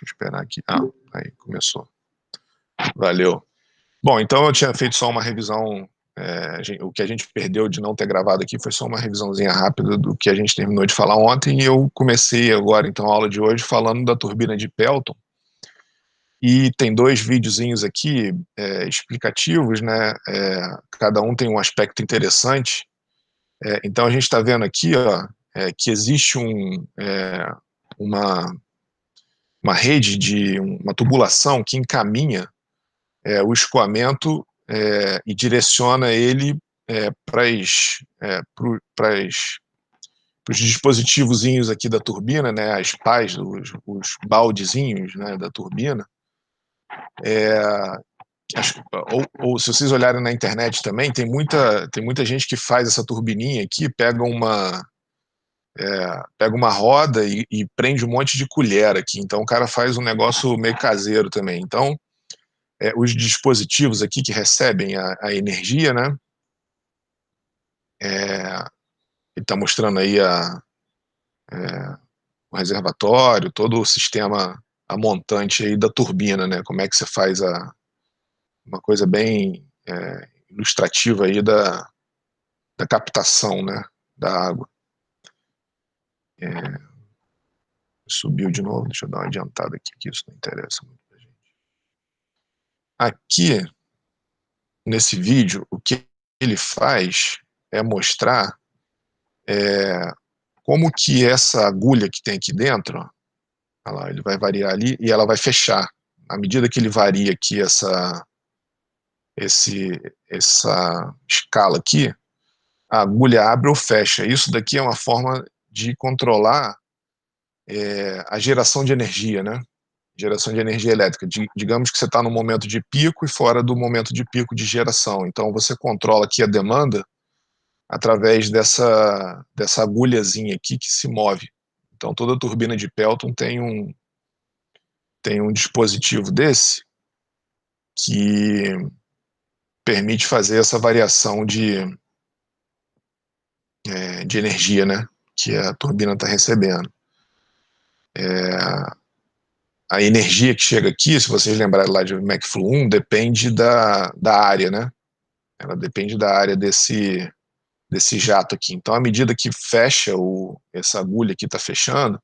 eu esperar aqui. Aí começou. Valeu. Bom, então eu tinha feito só uma revisão. O que a gente perdeu de não ter gravado aqui foi só uma revisãozinha rápida do que a gente terminou de falar ontem, e eu comecei agora, então, a aula de hoje falando da turbina de Pelton. E tem dois videozinhos aqui explicativos, né? Cada um tem um aspecto interessante. Então a gente está vendo aqui, ó, que existe uma rede de uma tubulação que encaminha o escoamento e direciona ele para os dispositivozinhos aqui da turbina, né, as pás, os baldezinhos, né, da turbina. Ou se vocês olharem na internet também, tem muita gente que faz essa turbininha aqui, pega uma roda e prende um monte de colher aqui. Então o cara faz um negócio meio caseiro também. Então, os dispositivos aqui que recebem a energia, né? Ele está mostrando aí o reservatório, todo o sistema, a montante aí da turbina, né? Como é que você faz uma coisa bem ilustrativa aí da captação, né? Da água. Subiu de novo, deixa eu dar uma adiantada aqui, que isso não interessa muito pra gente. Aqui, nesse vídeo, o que ele faz é mostrar como que essa agulha que tem aqui dentro, ó, olha lá, ele vai variar ali e ela vai fechar. À medida que ele varia aqui essa escala aqui, a agulha abre ou fecha. Isso daqui é uma forma de controlar a geração de energia, né? Geração de energia elétrica. Digamos que você está no momento de pico e fora do momento de pico de geração. Então você controla aqui a demanda através dessa agulhazinha aqui que se move. Então toda turbina de Pelton tem um dispositivo desse que permite fazer essa variação de energia, né, que a turbina está recebendo. A energia que chega aqui, se vocês lembrarem lá de McFlow 1, depende da área, né? Ela depende da área desse jato aqui. Então, à medida que fecha essa agulha aqui está fechando,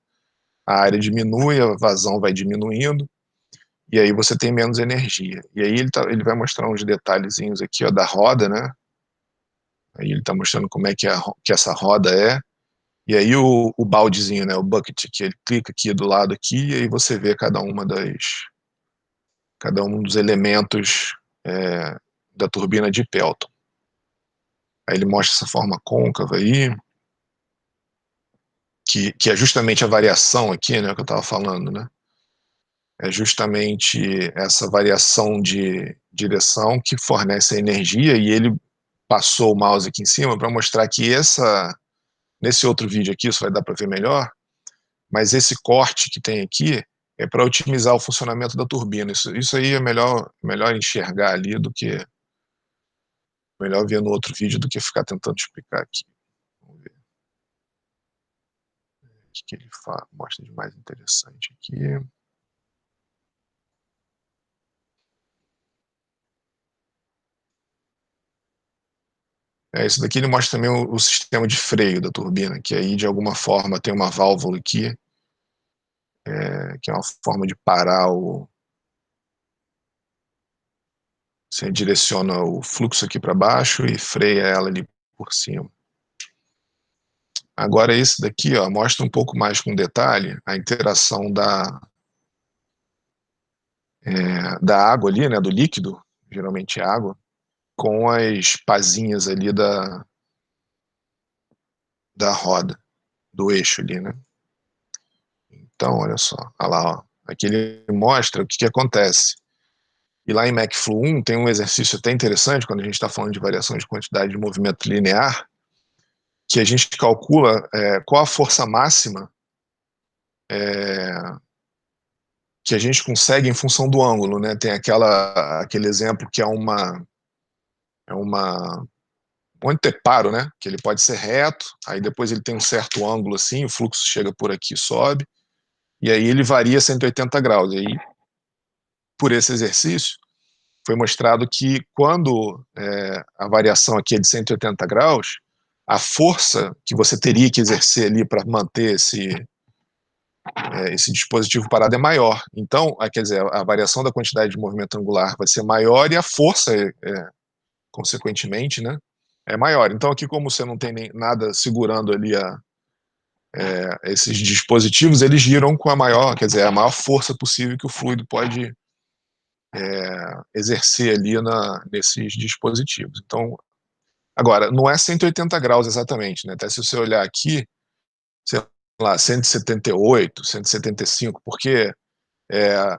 a área diminui, a vazão vai diminuindo, e aí você tem menos energia. E aí ele vai mostrar uns detalhezinhos aqui, ó, da roda, né? Aí ele está mostrando como é que essa roda é. E aí o baldezinho, né, o bucket, que ele clica aqui do lado aqui, e aí você vê cada um dos elementos da turbina de Pelton. Aí ele mostra essa forma côncava aí, que é justamente a variação aqui, né, que eu estava falando, né? É justamente essa variação de direção que fornece a energia, e ele passou o mouse aqui em cima para mostrar que nesse outro vídeo aqui, isso vai dar para ver melhor, mas esse corte que tem aqui é para otimizar o funcionamento da turbina. Isso aí é melhor enxergar ali melhor ver no outro vídeo do que ficar tentando explicar aqui. Vamos ver o que ele mostra de mais interessante aqui. Isso daqui ele mostra também o sistema de freio da turbina, que aí de alguma forma tem uma válvula aqui, que é uma forma de parar você direciona o fluxo aqui para baixo e freia ela ali por cima. Agora esse daqui, ó, mostra um pouco mais com detalhe a interação da água ali, né, do líquido, geralmente água, com as pazinhas ali da roda, do eixo ali, né? Então, olha só, olha lá, ó. Aqui ele mostra o que acontece. E lá em McFlow 1 tem um exercício até interessante, quando a gente está falando de variação de quantidade de movimento linear, que a gente calcula qual a força máxima que a gente consegue em função do ângulo, né? Tem aquele exemplo que é um anteparo, né? Que ele pode ser reto, aí depois ele tem um certo ângulo assim, o fluxo chega por aqui, sobe, e aí ele varia 180 graus. E aí, por esse exercício, foi mostrado que quando a variação aqui é de 180 graus, a força que você teria que exercer ali para manter esse dispositivo parado é maior. Então, quer dizer, a variação da quantidade de movimento angular vai ser maior e a força, consequentemente, né, é maior. Então, aqui, como você não tem nem nada segurando ali esses dispositivos, eles giram com a maior, quer dizer, a maior força possível que o fluido pode exercer ali nesses dispositivos. Então, agora, não é 180 graus exatamente, né? Até se você olhar aqui, sei lá, 178, 175, porque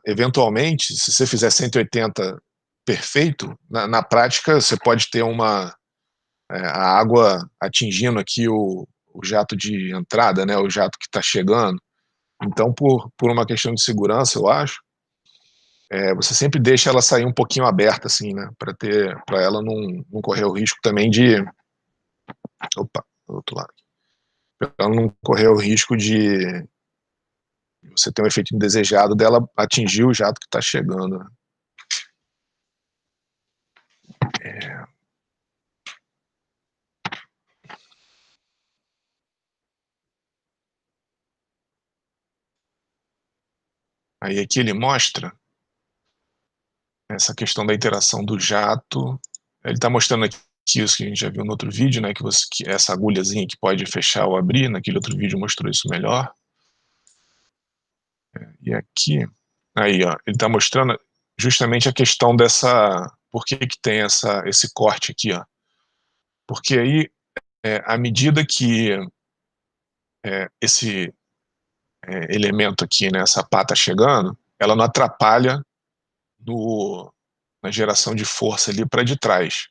eventualmente, se você fizer 180 perfeito, na prática você pode ter a água atingindo aqui o jato de entrada, né? O jato que está chegando. Então, por uma questão de segurança, eu acho, você sempre deixa ela sair um pouquinho aberta, assim, né? Para ela não correr o risco também de. Opa, do outro lado. Para ela não correr o risco de você ter um efeito indesejado dela atingir o jato que está chegando, né? Aí aqui ele mostra essa questão da interação do jato. Ele está mostrando aqui isso que a gente já viu no outro vídeo, né? Que essa agulhazinha que pode fechar ou abrir. Naquele outro vídeo mostrou isso melhor. E aqui, aí, ó, ele está mostrando justamente a questão dessa. Por que tem esse corte aqui, ó? Porque aí, à medida que esse elemento aqui, né, essa pá tá chegando, ela não atrapalha na geração de força ali para de trás.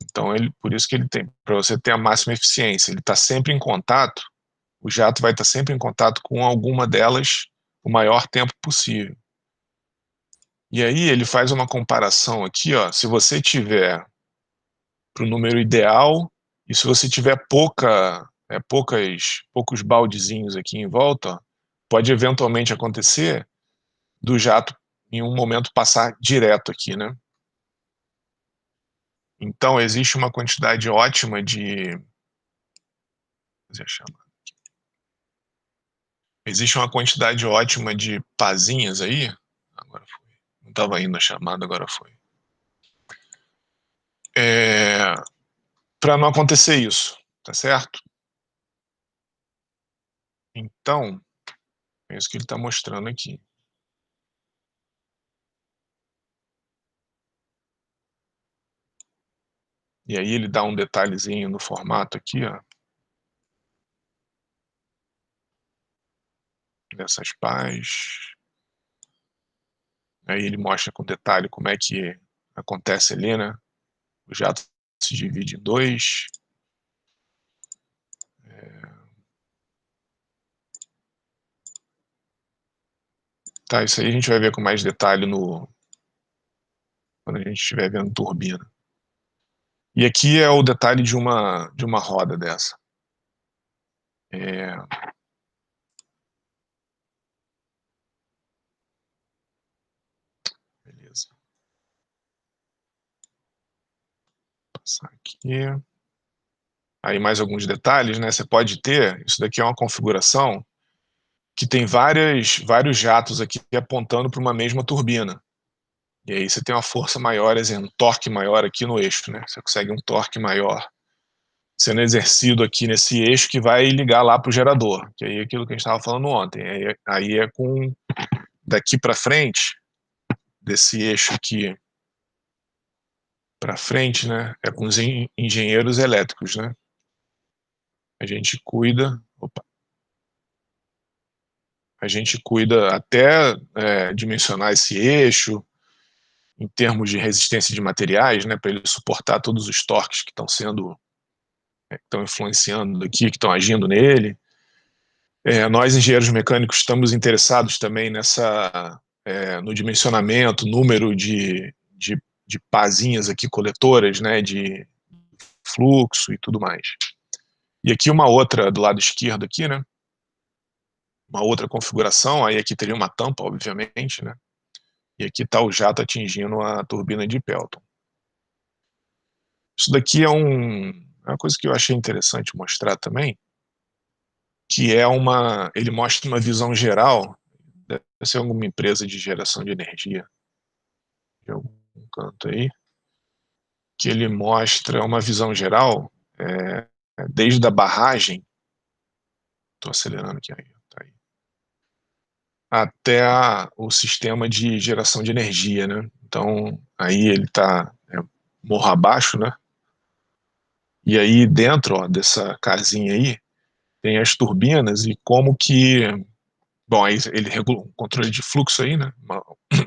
Então, por isso que ele tem, para você ter a máxima eficiência, ele está sempre em contato, o jato vai estar sempre em contato com alguma delas o maior tempo possível. E aí ele faz uma comparação aqui, ó, se você tiver para o número ideal e se você tiver poucos baldezinhos aqui em volta, ó, pode eventualmente acontecer do jato em um momento passar direto aqui, né? Então existe uma quantidade ótima existe uma quantidade ótima de pazinhas aí. Agora foi. Não estava indo a chamada, agora foi. Para não acontecer isso, tá certo? Então, é isso que ele está mostrando aqui. E aí ele dá um detalhezinho no formato aqui, ó, dessas pás. Aí ele mostra com detalhe como é que acontece ali, né? O jato se divide em dois. Tá, isso aí a gente vai ver com mais detalhe quando a gente estiver vendo turbina. E aqui é o detalhe de uma roda dessa. Beleza. Vou passar aqui. Aí mais alguns detalhes, né? Você pode ter, isso daqui é uma configuração que tem vários jatos aqui apontando para uma mesma turbina. E aí você tem uma força maior, um torque maior aqui no eixo, né? Você consegue um torque maior sendo exercido aqui nesse eixo que vai ligar lá para o gerador, que aí é aquilo que a gente estava falando ontem. Aí é com daqui para frente, desse eixo aqui para frente, né? É com os engenheiros elétricos, né? A gente cuida, a gente cuida até dimensionar esse eixo em termos de resistência de materiais, né? Para ele suportar todos os torques que estão influenciando aqui, que estão agindo nele. Nós, engenheiros mecânicos, estamos interessados também no dimensionamento, número de pazinhas aqui coletoras, né, de fluxo e tudo mais. E aqui uma outra do lado esquerdo aqui, né, uma outra configuração, aí aqui teria uma tampa, obviamente, né? E aqui está o jato atingindo a turbina de Pelton. Isso daqui é uma coisa que eu achei interessante mostrar também, que ele mostra uma visão geral, deve ser alguma empresa de geração de energia, de algum canto aí, que ele mostra uma visão geral, desde a barragem, estou acelerando aqui, tá aí, até o sistema de geração de energia, né? Então, aí ele está morro abaixo, né? E aí dentro, ó, dessa casinha aí, tem as turbinas e como que, bom, aí ele regula um controle de fluxo aí, né?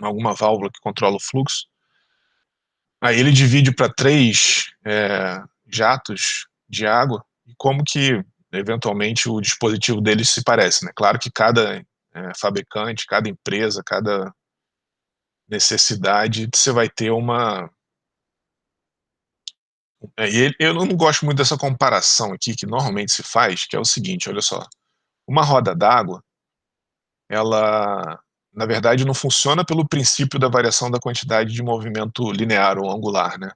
Alguma válvula que controla o fluxo. Aí ele divide para três jatos de água e como que eventualmente o dispositivo deles se parece, né? Claro que cada fabricante, cada empresa, cada necessidade, você vai ter uma. Eu não gosto muito dessa comparação aqui que normalmente se faz, que é o seguinte, olha só, uma roda d'água, ela, na verdade, não funciona pelo princípio da variação da quantidade de movimento linear ou angular, né?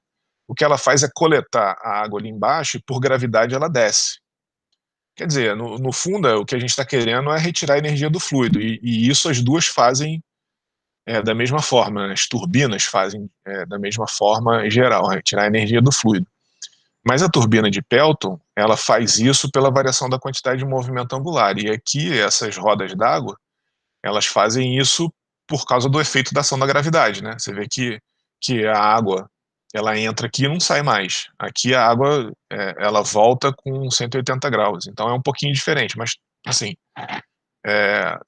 O que ela faz é coletar a água ali embaixo e por gravidade ela desce. Quer dizer, no fundo, o que a gente está querendo é retirar a energia do fluido, e isso as duas fazem da mesma forma, né? As turbinas fazem da mesma forma em geral, retirar a energia do fluido. Mas a turbina de Pelton, ela faz isso pela variação da quantidade de movimento angular, e aqui essas rodas d'água, elas fazem isso por causa do efeito da ação da gravidade, né? Você vê que a água, ela entra aqui e não sai mais. Aqui a água, ela volta com 180 graus. Então é um pouquinho diferente, mas, assim,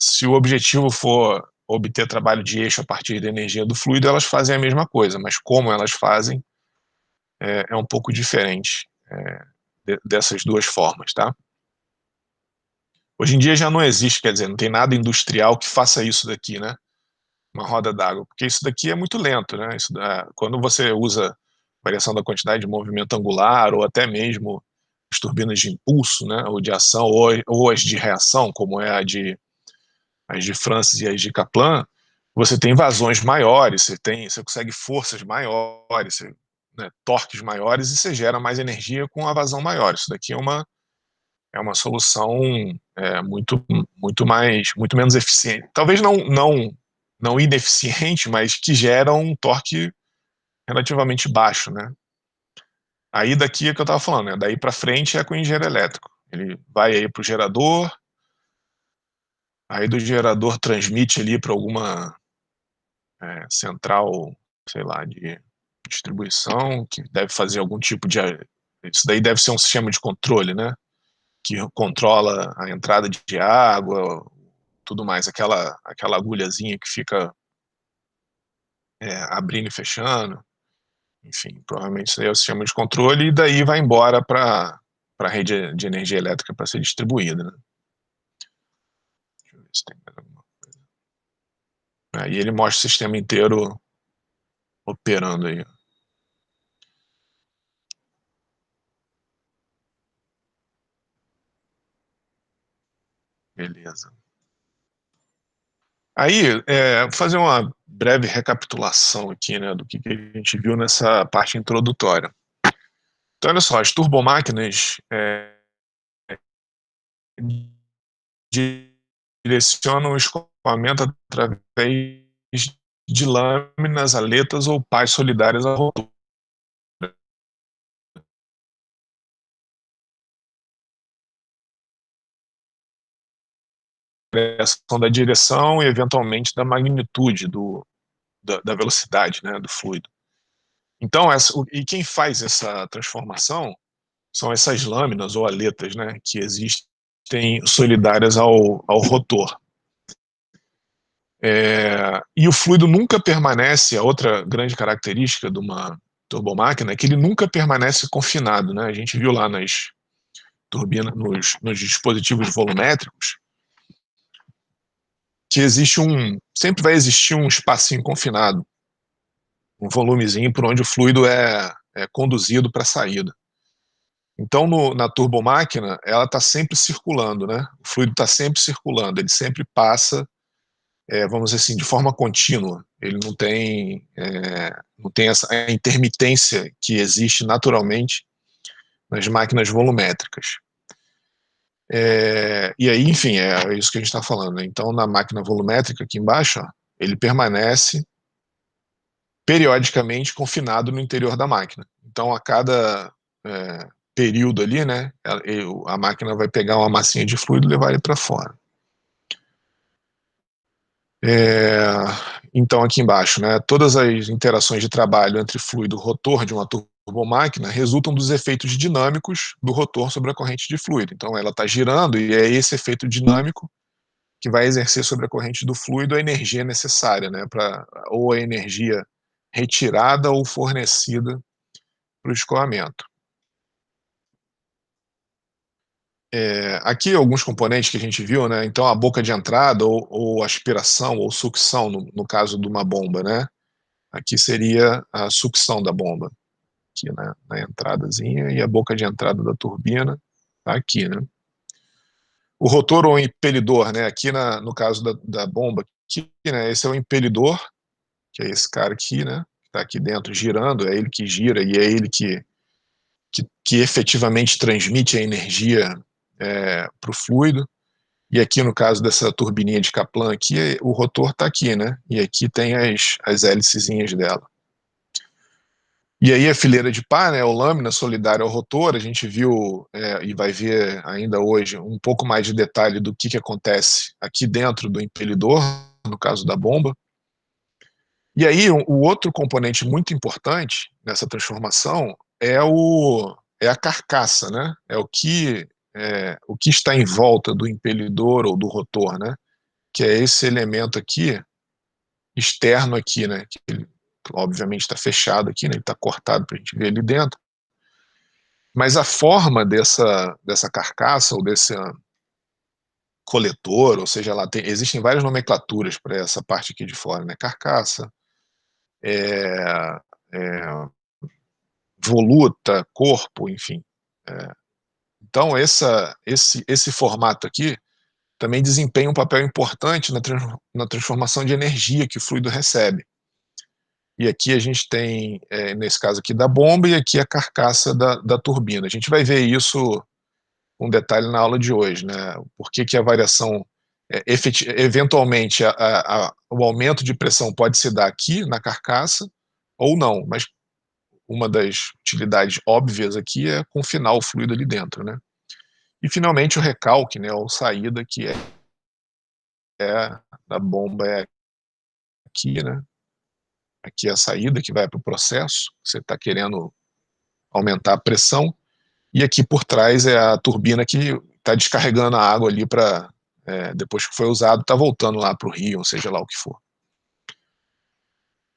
se o objetivo for obter trabalho de eixo a partir da energia do fluido, elas fazem a mesma coisa, mas como elas fazem é um pouco diferente dessas duas formas, tá? Hoje em dia já não existe, quer dizer, não tem nada industrial que faça isso daqui, né? Uma roda d'água, porque isso daqui é muito lento, né? Quando você usa variação da quantidade de movimento angular ou até mesmo as turbinas de impulso, né, ou de ação, ou as de reação, como é as de Francis e as de Kaplan, você tem vazões maiores, você consegue forças maiores, né, torques maiores e você gera mais energia com a vazão maior. Isso daqui é uma solução muito menos eficiente. Talvez não ineficiente, mas que gera um torque relativamente baixo, né? Aí daqui é que eu estava falando, né? Daí para frente é com o engenheiro elétrico. Ele vai aí para o gerador, aí do gerador transmite ali para alguma central, sei lá, de distribuição, que deve fazer algum tipo de. Isso daí deve ser um sistema de controle, né? Que controla a entrada de água, tudo mais, aquela agulhazinha que fica abrindo e fechando, enfim, provavelmente isso aí é o sistema de controle, e daí vai embora para a rede de energia elétrica para ser distribuída, né? Deixa eu ver se tem mais alguma coisa. Aí ele mostra o sistema inteiro operando aí. Beleza. Aí, vou fazer uma breve recapitulação aqui, né, do que a gente viu nessa parte introdutória. Então, olha só, as turbomáquinas direcionam o escoamento através de lâminas, aletas ou pás solidárias ao rotor. Variação da direção e, eventualmente, da magnitude da velocidade, né, do fluido. Então, e quem faz essa transformação são essas lâminas ou aletas, né, que existem solidárias ao rotor. E o fluido nunca permanece, a outra grande característica de uma turbomáquina é que ele nunca permanece confinado, né? A gente viu lá nas turbinas, nos dispositivos volumétricos, que sempre vai existir um espacinho confinado, um volumezinho por onde o fluido é conduzido para a saída. Então, na turbomáquina, ela está sempre circulando, né? O fluido está sempre circulando, ele sempre passa, vamos dizer assim, de forma contínua. Ele não tem essa intermitência que existe naturalmente nas máquinas volumétricas. E aí, enfim, é isso que a gente está falando, né? Então, na máquina volumétrica aqui embaixo, ó, ele permanece periodicamente confinado no interior da máquina. Então, a cada período ali, né, a máquina vai pegar uma massinha de fluido e levar ele para fora. Então, aqui embaixo, né, todas as interações de trabalho entre fluido e rotor de uma turbomáquina resultam dos efeitos dinâmicos do rotor sobre a corrente de fluido. Então, ela está girando e é esse efeito dinâmico que vai exercer sobre a corrente do fluido a energia necessária, né, ou a energia retirada ou fornecida para o escoamento. Aqui alguns componentes que a gente viu, né? Então a boca de entrada ou aspiração ou sucção no caso de uma bomba, né? Aqui seria a sucção da bomba, aqui na entradazinha, e a boca de entrada da turbina tá aqui, né? O rotor ou impelidor, né? Aqui no caso da bomba, aqui, né? Esse é o impelidor, que é esse cara aqui, né? Que tá aqui dentro girando, é ele que gira e é ele que efetivamente transmite a energia para o fluido. E aqui no caso dessa turbininha de Kaplan aqui, o rotor está aqui, né? E aqui tem as hélicezinhas dela. E aí a fileira de pá, né, ou lâmina solidária ao rotor, a gente viu e vai ver ainda hoje um pouco mais de detalhe do que acontece aqui dentro do impelidor, no caso da bomba. E aí o outro componente muito importante nessa transformação é a carcaça, né? O que está em volta do impelidor ou do rotor, né? Que é esse elemento aqui, externo aqui, né? Que ele, obviamente está fechado aqui, né? Ele está cortado para a gente ver ali dentro. Mas a forma dessa carcaça ou desse coletor, ou seja, lá existem várias nomenclaturas para essa parte aqui de fora, né? Carcaça, é, é, voluta, corpo, enfim. Então, esse formato aqui também desempenha um papel importante na transformação de energia que o fluido recebe. E aqui a gente tem, nesse caso aqui, da bomba e aqui a carcaça da turbina. A gente vai ver isso com detalhe na aula de hoje, né? Por que a variação, eventualmente, o aumento de pressão pode se dar aqui na carcaça ou não, mas uma das utilidades óbvias aqui é confinar o fluido ali dentro, né? E finalmente o recalque, né, ou saída, que da bomba é aqui, né? Aqui é a saída que vai para o processo, você está querendo aumentar a pressão, e aqui por trás é a turbina que está descarregando a água ali para, depois que foi usado, está voltando lá para o rio, ou seja lá o que for.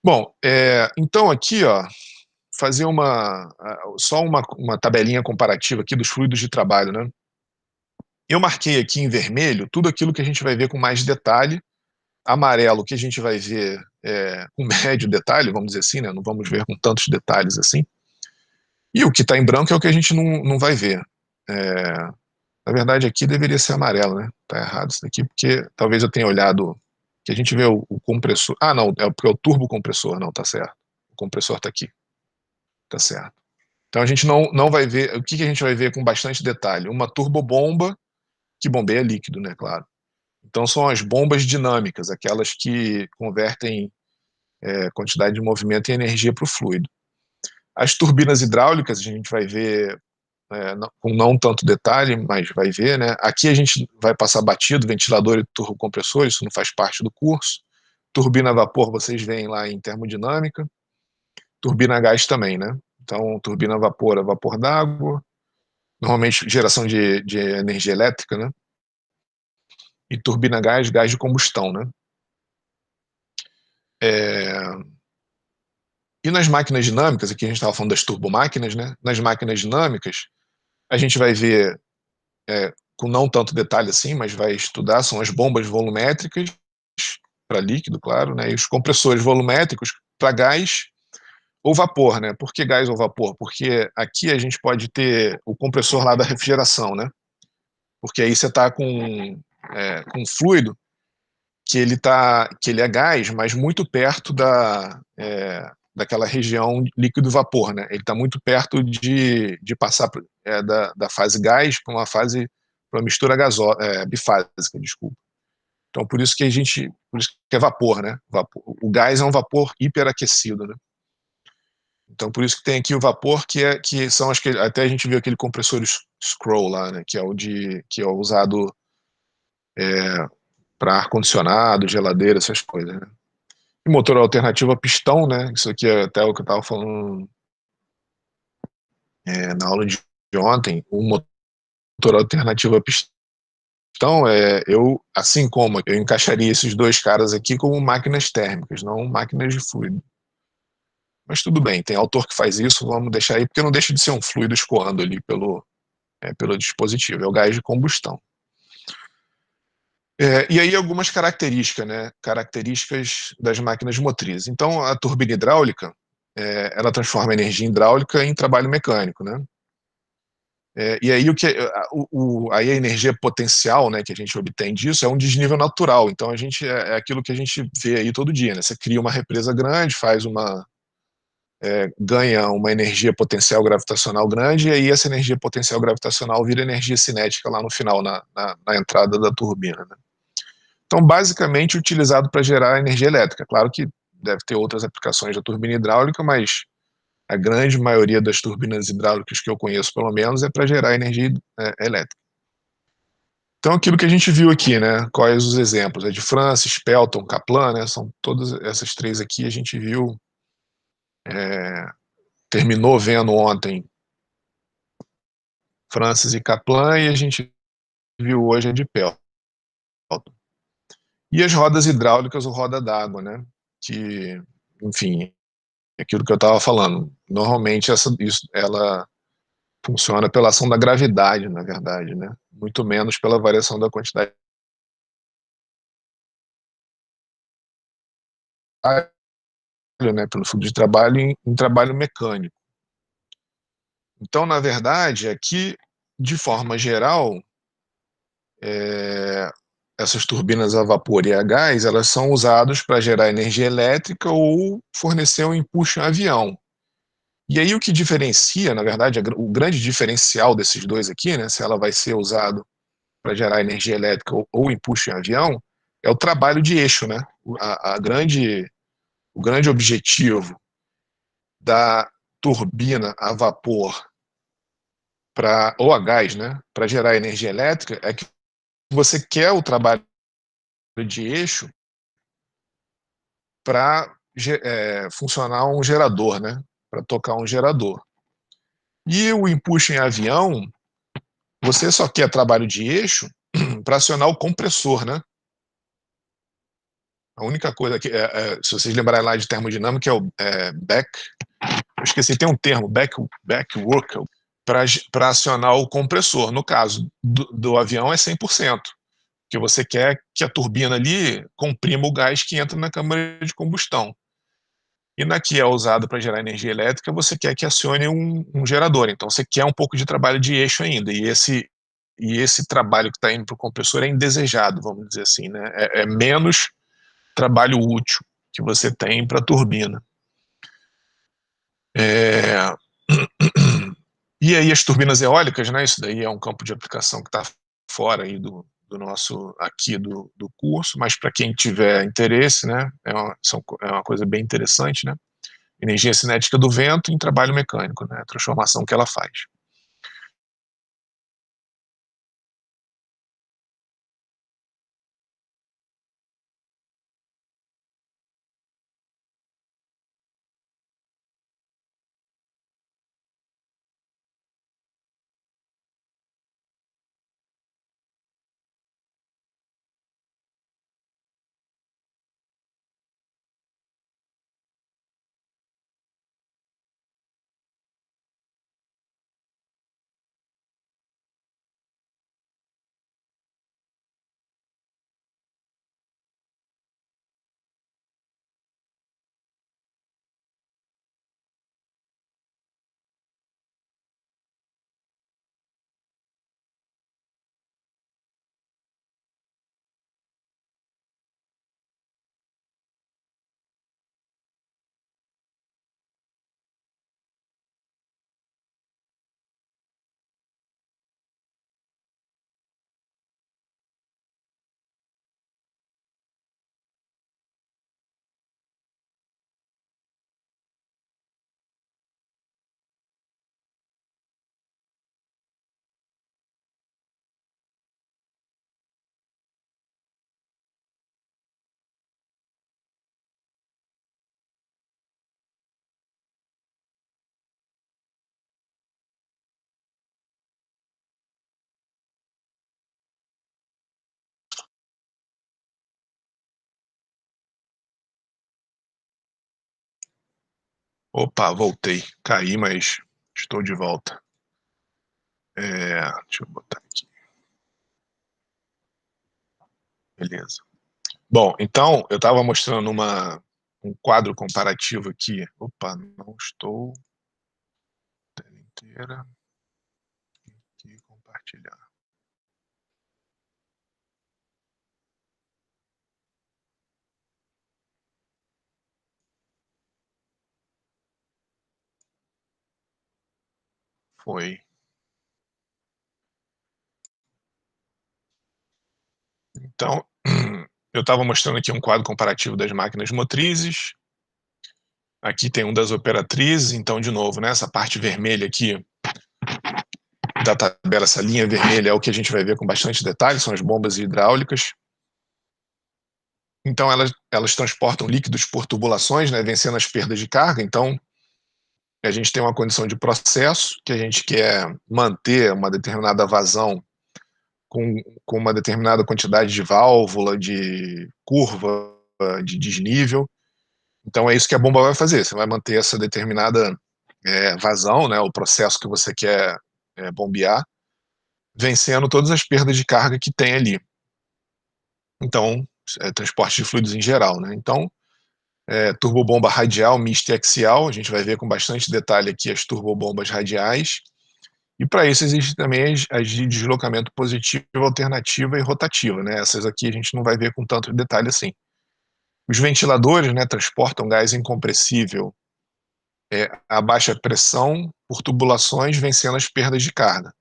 Bom, então aqui, ó, fazer só uma tabelinha comparativa aqui dos fluidos de trabalho, né? Eu marquei aqui em vermelho tudo aquilo que a gente vai ver com mais detalhe, amarelo que a gente vai ver com médio detalhe, vamos dizer assim, né? Não vamos ver com tantos detalhes assim. E o que está em branco é o que a gente não vai ver. Na verdade, aqui deveria ser amarelo, né? Tá errado isso daqui, porque talvez eu tenha olhado que a gente vê o compressor. Ah, não, é porque é o turbo compressor, não, tá certo. O compressor tá aqui, tá certo. Então a gente não vai ver. O que a gente vai ver com bastante detalhe? Uma turbobomba que bombeia líquido, né? Claro. Então são as bombas dinâmicas, aquelas que convertem quantidade de movimento em energia para o fluido. As turbinas hidráulicas a gente vai ver com não tanto detalhe, mas vai ver, né? Aqui a gente vai passar batido, ventilador e turbocompressor, isso não faz parte do curso. Turbina a vapor, vocês veem lá em termodinâmica. Turbina a gás também, né? Então, turbina a vapor é vapor d'água, normalmente geração de energia elétrica, né? E turbina a gás, gás de combustão, né? E nas máquinas dinâmicas, aqui a gente estava falando das turbomáquinas, né? Nas máquinas dinâmicas, a gente vai ver com não tanto detalhe assim, mas vai estudar, são as bombas volumétricas para líquido, claro, né, e os compressores volumétricos para gás, ou vapor, né? Por que gás ou vapor? Porque aqui a gente pode ter o compressor lá da refrigeração, né? Porque aí você está com um fluido que ele é gás, mas muito perto daquela região líquido-vapor, né? Ele está muito perto de passar da fase gás para uma fase, para uma mistura bifásica, desculpa. Então, por isso que é vapor, né? O gás é um vapor hiperaquecido, né? Então, por isso que tem aqui o vapor, que são até a gente viu aquele compressor scroll lá, né? Que é usado para ar-condicionado, geladeira, essas coisas, né? E motor alternativo a pistão, né? Isso aqui é até o que eu estava falando na aula de ontem. O motor alternativo a pistão, assim como eu encaixaria esses dois caras aqui como máquinas térmicas, não máquinas de fluido. Mas tudo bem, tem autor que faz isso, vamos deixar aí, porque não deixa de ser um fluido escoando ali pelo dispositivo, é o gás de combustão. E aí algumas características, né? Características das máquinas motrizes. Então, a turbina hidráulica, ela transforma a energia hidráulica em trabalho mecânico, né? E aí aí a energia potencial, né, que a gente obtém disso é um desnível natural. Então é aquilo que a gente vê aí todo dia, né? Você cria uma represa grande, ganha uma energia potencial gravitacional grande, e aí essa energia potencial gravitacional vira energia cinética lá no final, na entrada da turbina, né? Então, basicamente, utilizado para gerar energia elétrica. Claro que deve ter outras aplicações da turbina hidráulica, mas a grande maioria das turbinas hidráulicas que eu conheço, pelo menos, é para gerar energia elétrica. Então, aquilo que a gente viu aqui, né? Quais os exemplos? É de Francis, Pelton, Kaplan, né? São todas essas três aqui, a gente viu, terminou vendo ontem Francis e Kaplan, e a gente viu hoje a de Pelton. E as rodas hidráulicas, ou roda d'água, né? Que, enfim, é aquilo que eu estava falando. Normalmente ela funciona pela ação da gravidade, na verdade, né? Muito menos pela variação da quantidade, né? Pelo fluxo de trabalho em trabalho mecânico. Então, na verdade, aqui, de forma geral, essas turbinas a vapor e a gás, elas são usadas para gerar energia elétrica ou fornecer um empuxo em avião. E aí o que diferencia, na verdade, o grande diferencial desses dois aqui, né, se ela vai ser usado para gerar energia elétrica ou empuxo em avião, é o trabalho de eixo, né? O grande objetivo da turbina a vapor ou a gás, né, para gerar energia elétrica é que você quer o trabalho de eixo para funcionar um gerador, né, para tocar um gerador. E o empuxo em avião, você só quer trabalho de eixo para acionar o compressor, né? A única coisa que, se vocês lembrarem lá de termodinâmica, é o back. Eu esqueci, tem um termo, backwork, para acionar o compressor. No caso do avião, é 100%, porque você quer que a turbina ali comprima o gás que entra na câmara de combustão. E na que é usada para gerar energia elétrica, você quer que acione um gerador. Então, você quer um pouco de trabalho de eixo ainda. E esse trabalho que está indo para o compressor é indesejado, vamos dizer assim, né? É menos trabalho útil que você tem para a turbina. É... E aí as turbinas eólicas, né? Isso daí é um campo de aplicação que está fora aí do nosso aqui do curso, mas para quem tiver interesse, né? É uma coisa bem interessante, né? Energia cinética do vento em trabalho mecânico, né? A transformação que ela faz. Opa, voltei. Caí, mas estou de volta. Deixa eu botar aqui. Beleza. Bom, então, eu estava mostrando um quadro comparativo aqui. Opa, não estou. Tela inteira. Aqui, compartilhar. Foi. Então, eu estava mostrando aqui um quadro comparativo das máquinas motrizes. Aqui tem um das operatrizes, então, de novo, né, essa parte vermelha aqui da tabela, essa linha vermelha é o que a gente vai ver com bastante detalhe, são as bombas hidráulicas. Então, elas transportam líquidos por tubulações, né, vencendo as perdas de carga. Então, a gente tem uma condição de processo, que a gente quer manter uma determinada vazão com uma determinada quantidade de válvula, de curva, de desnível. Então, é isso que a bomba vai fazer. Você vai manter essa determinada vazão, né, o processo que você quer bombear, vencendo todas as perdas de carga que tem ali. Então, transporte de fluidos em geral, né? Então, turbobomba radial, mista e axial, a gente vai ver com bastante detalhe aqui as turbobombas radiais. E para isso existe também as de deslocamento positivo, alternativa e rotativa, né? Essas aqui a gente não vai ver com tanto detalhe assim. Os ventiladores, né, transportam gás incompressível a baixa pressão por tubulações, vencendo as perdas de carga.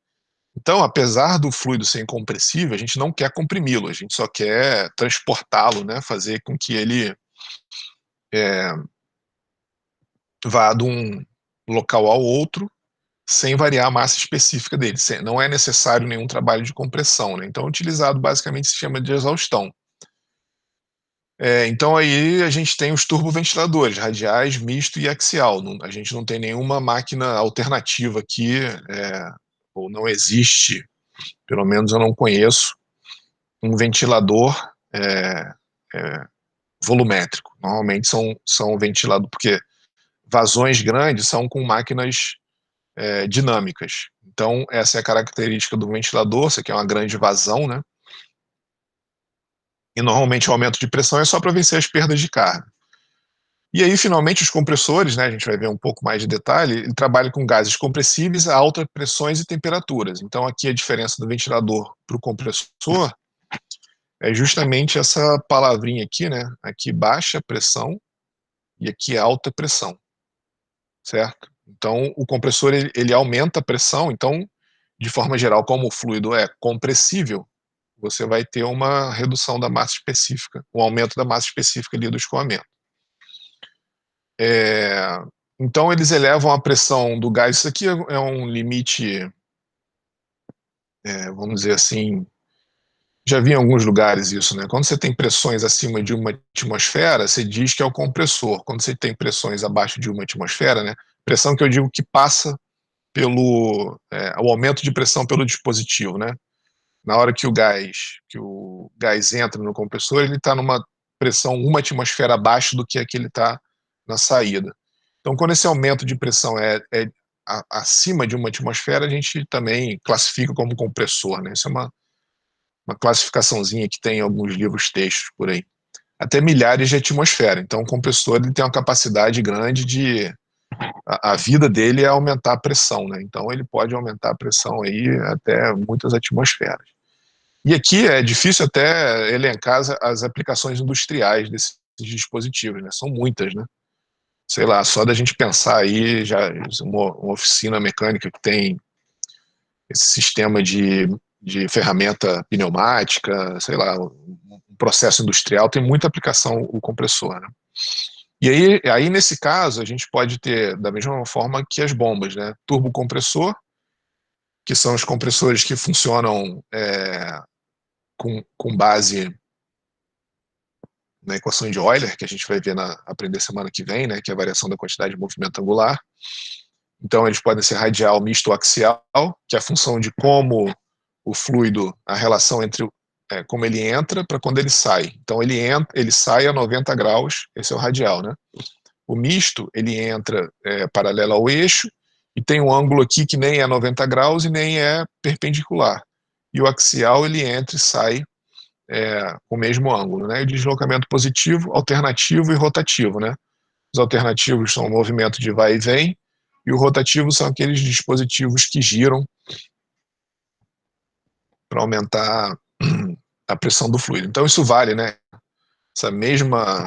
Então, apesar do fluido ser incompressível, a gente não quer comprimi-lo, a gente só quer transportá-lo, né, fazer com que ele vá de um local ao outro sem variar a massa específica dele. Não é necessário nenhum trabalho de compressão, né? Então, utilizado basicamente se chama de exaustão. Então, aí a gente tem os turboventiladores, radiais, misto e axial. A gente não tem nenhuma máquina alternativa aqui, ou não existe, pelo menos eu não conheço, um ventilador volumétrico. Normalmente são ventiladores, porque vazões grandes são com máquinas dinâmicas. Então, essa é a característica do ventilador, você quer uma grande vazão, né? E normalmente o aumento de pressão é só para vencer as perdas de carga. E aí, finalmente, os compressores, né, a gente vai ver um pouco mais de detalhe, ele trabalha com gases compressíveis a altas pressões e temperaturas. Então, aqui a diferença do ventilador para o compressor é justamente essa palavrinha aqui, né? Aqui baixa pressão e aqui alta pressão, certo? Então, o compressor ele aumenta a pressão, então, de forma geral, como o fluido é compressível, você vai ter uma redução da massa específica, um aumento da massa específica ali do escoamento. Então, eles elevam a pressão do gás. Isso aqui é um limite, vamos dizer assim, já vi em alguns lugares isso, né? Quando você tem pressões acima de uma atmosfera, você diz que é o compressor. Quando você tem pressões abaixo de uma atmosfera, né? Pressão que eu digo que passa o aumento de pressão pelo dispositivo, né? Na hora que o gás entra no compressor, ele está numa pressão uma atmosfera abaixo do que ele está na saída. Então, quando esse aumento de pressão é acima de uma atmosfera, a gente também classifica como compressor, né? Isso é uma classificaçãozinha que tem em alguns livros textos por aí. Até milhares de atmosfera. Então, o compressor ele tem uma capacidade grande de a vida dele é aumentar a pressão, né? Então ele pode aumentar a pressão aí até muitas atmosferas. E aqui é difícil até elencar as aplicações industriais desses dispositivos, né? São muitas, né? Sei lá, só da gente pensar aí, já uma oficina mecânica que tem esse sistema de ferramenta pneumática, sei lá, um processo industrial, tem muita aplicação o compressor, né? E aí, nesse caso, a gente pode ter, da mesma forma que as bombas, né? Turbocompressor, que são os compressores que funcionam com base na equação de Euler, que a gente vai ver aprender semana que vem, né? Que é a variação da quantidade de movimento angular. Então, eles podem ser radial, misto ou axial, que é a função de como o fluido, a relação entre como ele entra para quando ele sai. Então, ele sai a 90 graus, esse é o radial, né? O misto, ele entra paralelo ao eixo, e tem um ângulo aqui que nem é 90 graus e nem é perpendicular. E o axial, ele entra e sai com o mesmo ângulo, né? E deslocamento positivo, alternativo e rotativo, né? Os alternativos são o movimento de vai e vem, e o rotativo são aqueles dispositivos que giram para aumentar a pressão do fluido. Então isso vale, né? Essa mesma,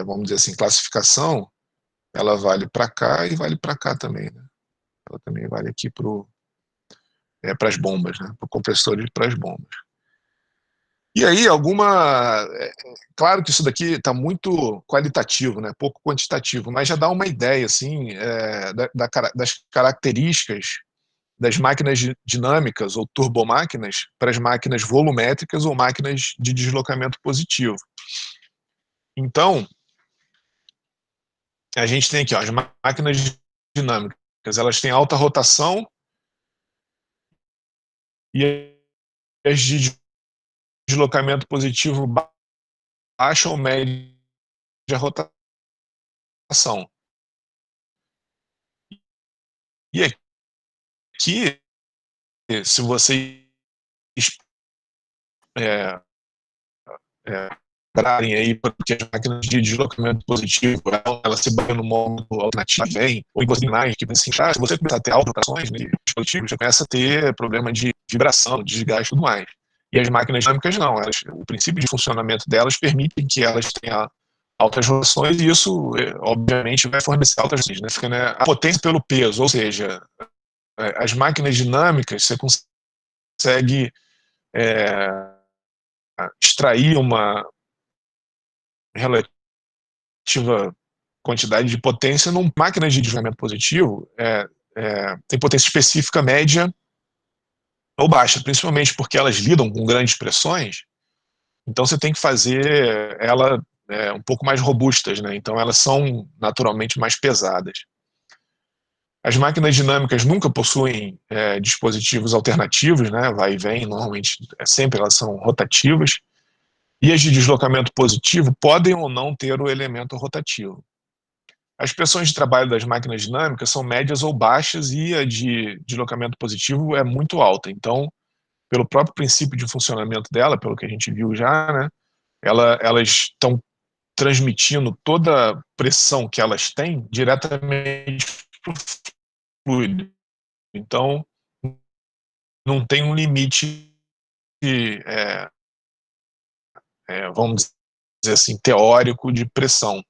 vamos dizer assim, classificação, ela vale para cá e vale para cá também, né? Ela também vale aqui para as bombas, né? Para o compressor e para as bombas. E aí, claro que isso daqui está muito qualitativo, né? Pouco quantitativo, mas já dá uma ideia, assim, das características das máquinas dinâmicas ou turbomáquinas para as máquinas volumétricas ou máquinas de deslocamento positivo. Então, a gente tem aqui, ó, as máquinas dinâmicas, elas têm alta rotação e as de deslocamento positivo baixa ou média rotação. E aqui, se vocês é, lembrarem aí, porque as máquinas de deslocamento positivo, ela se banha no modo alternativo, vem, ou em sinais que assim, se você começar a ter altas rotações, né, dispositivos, você começa a ter problema de vibração, de desgaste e tudo mais. E as máquinas dinâmicas não, o princípio de funcionamento delas permite que elas tenham altas rotações e isso, obviamente, vai fornecer altas rotações, né? Fica, né, a potência pelo peso, ou seja, as máquinas dinâmicas, você consegue extrair uma relativa quantidade de potência numa máquina de deslocamento positivo, tem potência específica média ou baixa, principalmente porque elas lidam com grandes pressões, então você tem que fazer ela um pouco mais robustas, né? Então elas são naturalmente mais pesadas. As máquinas dinâmicas nunca possuem dispositivos alternativos, né? Vai e vem, normalmente sempre elas são rotativas, e as de deslocamento positivo podem ou não ter o elemento rotativo. As pressões de trabalho das máquinas dinâmicas são médias ou baixas e a de deslocamento positivo é muito alta. Então, pelo próprio princípio de funcionamento dela, pelo que a gente viu já, né, elas estão transmitindo toda a pressão que elas têm diretamente para o fluido. Então, não tem um limite, vamos dizer assim, teórico de pressão.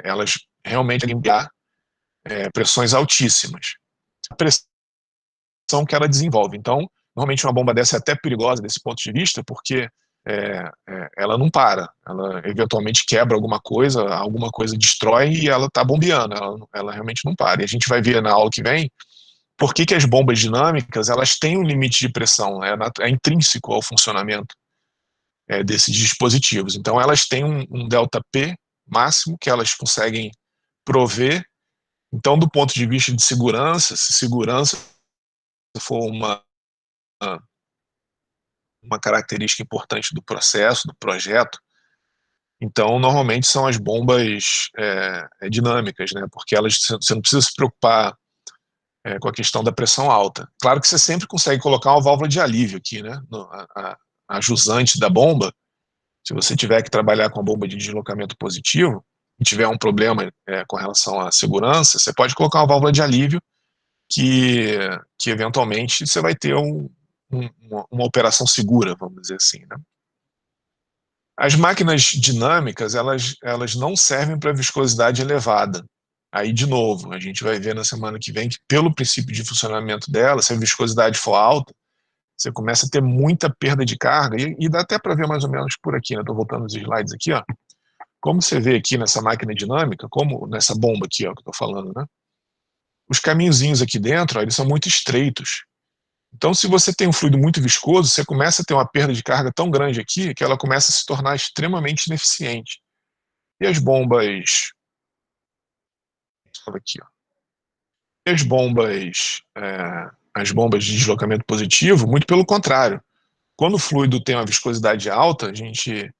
Elas realmente enviar pressões altíssimas. A pressão que ela desenvolve. Então, normalmente uma bomba dessa é até perigosa desse ponto de vista, porque ela não para. Ela eventualmente quebra alguma coisa destrói e ela está bombeando. Ela realmente não para. E a gente vai ver na aula que vem por que as bombas dinâmicas elas têm um limite de pressão. É intrínseco ao funcionamento desses dispositivos. Então, elas têm um ΔP máximo que elas conseguem prover. Então, do ponto de vista de segurança, se segurança for uma característica importante do processo, do projeto, então normalmente são as bombas dinâmicas, né? Porque você não precisa se preocupar com a questão da pressão alta. Claro que você sempre consegue colocar uma válvula de alívio aqui, né? A jusante da bomba, se você tiver que trabalhar com a bomba de deslocamento positivo e tiver um problema com relação à segurança, você pode colocar uma válvula de alívio que eventualmente você vai ter uma operação segura, vamos dizer assim, né? As máquinas dinâmicas, elas não servem para viscosidade elevada. Aí, de novo, a gente vai ver na semana que vem que, pelo princípio de funcionamento dela, se a viscosidade for alta, você começa a ter muita perda de carga, e dá até para ver mais ou menos por aqui, né? Estou voltando os slides aqui, ó. Como você vê aqui nessa máquina dinâmica, como nessa bomba aqui, ó, que eu estou falando, né? Os caminhozinhos aqui dentro, ó, eles são muito estreitos. Então, se você tem um fluido muito viscoso, você começa a ter uma perda de carga tão grande aqui que ela começa a se tornar extremamente ineficiente. E as bombas. Aqui, ó. E as bombas de deslocamento positivo, muito pelo contrário. Quando o fluido tem uma viscosidade alta, a gente.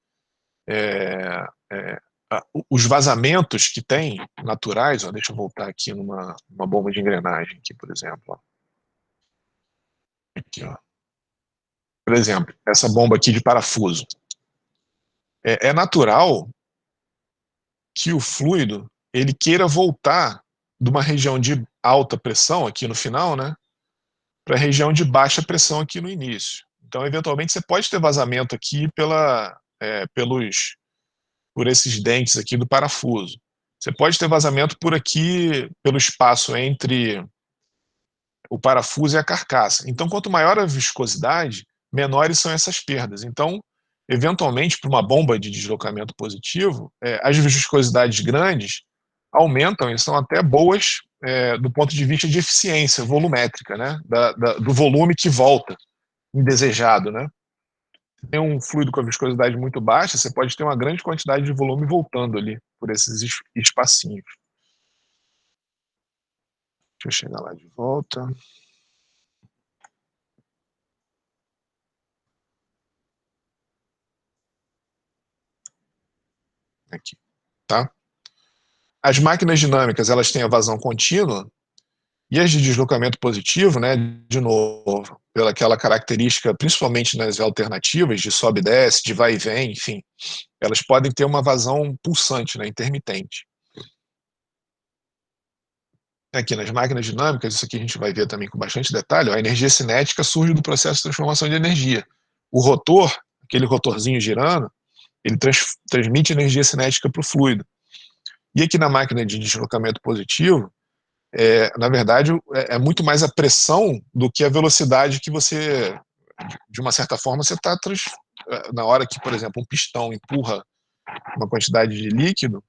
os vazamentos que tem, naturais, ó, deixa eu voltar aqui numa bomba de engrenagem, aqui, por exemplo. Ó. Aqui, ó. Por exemplo, essa bomba aqui de parafuso. É natural que o fluido ele queira voltar de uma região de alta pressão aqui no final, né, para a região de baixa pressão aqui no início. Então, eventualmente, você pode ter vazamento aqui por esses dentes aqui do parafuso. Você pode ter vazamento por aqui, pelo espaço entre o parafuso e a carcaça. Então, quanto maior a viscosidade, menores são essas perdas. Então, eventualmente, para uma bomba de deslocamento positivo, as viscosidades grandes aumentam e são até boas do ponto de vista de eficiência volumétrica, né? Do volume que volta, indesejado, né? Se tem um fluido com a viscosidade muito baixa, você pode ter uma grande quantidade de volume voltando ali por esses espacinhos. Deixa eu chegar lá de volta. Aqui, tá? As máquinas dinâmicas, elas têm a vazão contínua, e as de deslocamento positivo, né, de novo, pela aquela característica, principalmente nas alternativas, de sobe e desce, de vai e vem, enfim, elas podem ter uma vazão pulsante, né, intermitente. Aqui nas máquinas dinâmicas, isso aqui a gente vai ver também com bastante detalhe, ó, a energia cinética surge do processo de transformação de energia. O rotor, aquele rotorzinho girando, ele transmite energia cinética para o fluido. E aqui na máquina de deslocamento positivo, na verdade, é muito mais a pressão do que a velocidade que você, de uma certa forma, você está na hora que, por exemplo, um pistão empurra uma quantidade de líquido,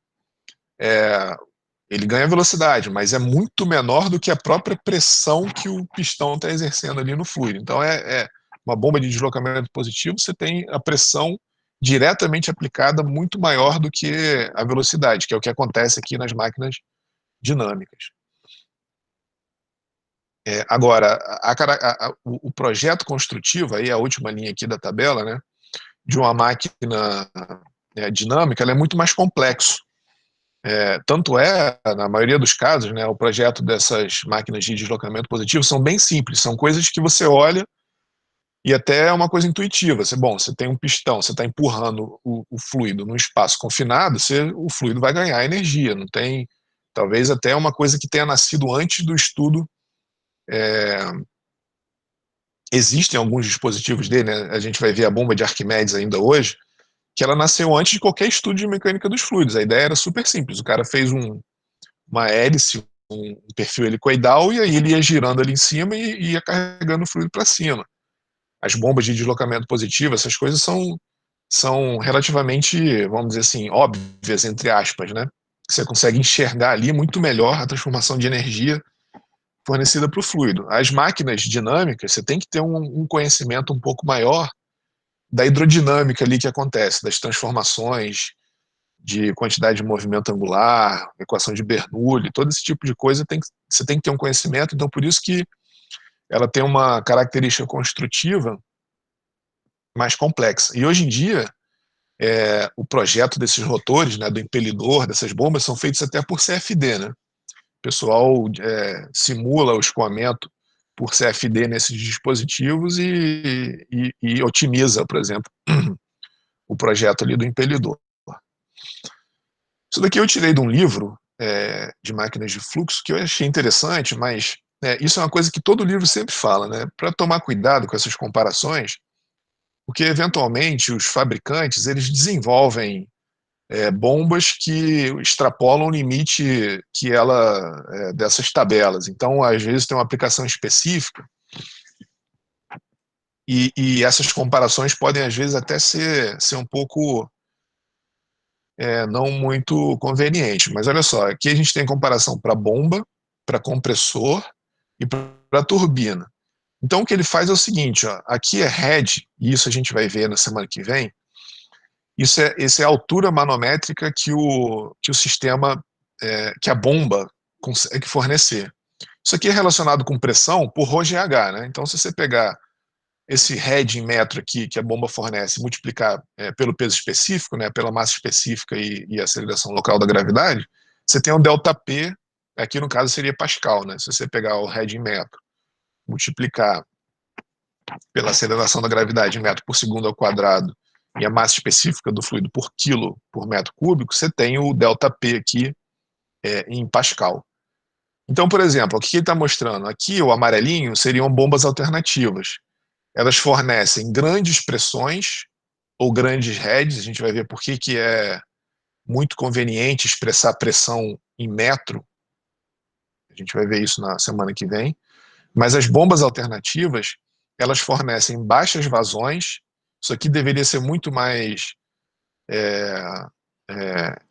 ele ganha velocidade, mas é muito menor do que a própria pressão que o pistão está exercendo ali no fluido. Então, uma bomba de deslocamento positivo, você tem a pressão diretamente aplicada muito maior do que a velocidade, que é o que acontece aqui nas máquinas dinâmicas. Agora, o projeto construtivo, aí a última linha aqui da tabela, né, de uma máquina dinâmica, ela é muito mais complexo. Tanto na maioria dos casos, né, o projeto dessas máquinas de deslocamento positivo são bem simples, são coisas que você olha e até é uma coisa intuitiva. Você tem um pistão, você está empurrando o fluido num espaço confinado, o fluido vai ganhar energia, não tem, talvez até uma coisa que tenha nascido antes do estudo. Existem alguns dispositivos dele, né? A gente vai ver a bomba de Arquimedes ainda hoje, que ela nasceu antes de qualquer estudo de mecânica dos fluidos. A ideia era super simples, o cara fez uma hélice, um perfil helicoidal, e aí ele ia girando ali em cima e ia carregando o fluido para cima. As bombas de deslocamento positivo, essas coisas são relativamente, vamos dizer assim, óbvias, entre aspas, né? Você consegue enxergar ali muito melhor a transformação de energia fornecida para o fluido. As máquinas dinâmicas, você tem que ter um conhecimento um pouco maior da hidrodinâmica ali que acontece, das transformações, de quantidade de movimento angular, equação de Bernoulli, todo esse tipo de coisa você tem que ter um conhecimento, então por isso que ela tem uma característica construtiva mais complexa. E hoje em dia, o projeto desses rotores, né, do impelidor, dessas bombas, são feitos até por CFD, né? O pessoal simula o escoamento por CFD nesses dispositivos e otimiza, por exemplo, o projeto ali do impelidor. Isso daqui eu tirei de um livro de máquinas de fluxo que eu achei interessante, mas isso é uma coisa que todo livro sempre fala, né? Para tomar cuidado com essas comparações, porque eventualmente os fabricantes eles desenvolvem bombas que extrapolam o limite dessas tabelas. Então, às vezes tem uma aplicação específica e essas comparações podem às vezes até ser um pouco não muito conveniente. Mas olha só, aqui a gente tem comparação para bomba, para compressor e para turbina. Então o que ele faz é o seguinte, ó, aqui é head, e isso a gente vai ver na semana que vem, isso é a altura manométrica que o sistema, que a bomba consegue fornecer. Isso aqui é relacionado com pressão por ρGH, né? Então se você pegar esse head em metro aqui que a bomba fornece, multiplicar pelo peso específico, né, pela massa específica e aceleração local da gravidade, você tem um ΔP, aqui no caso seria Pascal, né? Se você pegar o head em metro, multiplicar pela aceleração da gravidade em metro por segundo ao quadrado e a massa específica do fluido por quilo por metro cúbico, você tem o ΔP aqui em Pascal. Então, por exemplo, o que ele está mostrando? Aqui, o amarelinho seriam bombas alternativas. Elas fornecem grandes pressões ou grandes heads, a gente vai ver por que é muito conveniente expressar pressão em metro, a gente vai ver isso na semana que vem, mas as bombas alternativas, elas fornecem baixas vazões, isso aqui deveria ser muito mais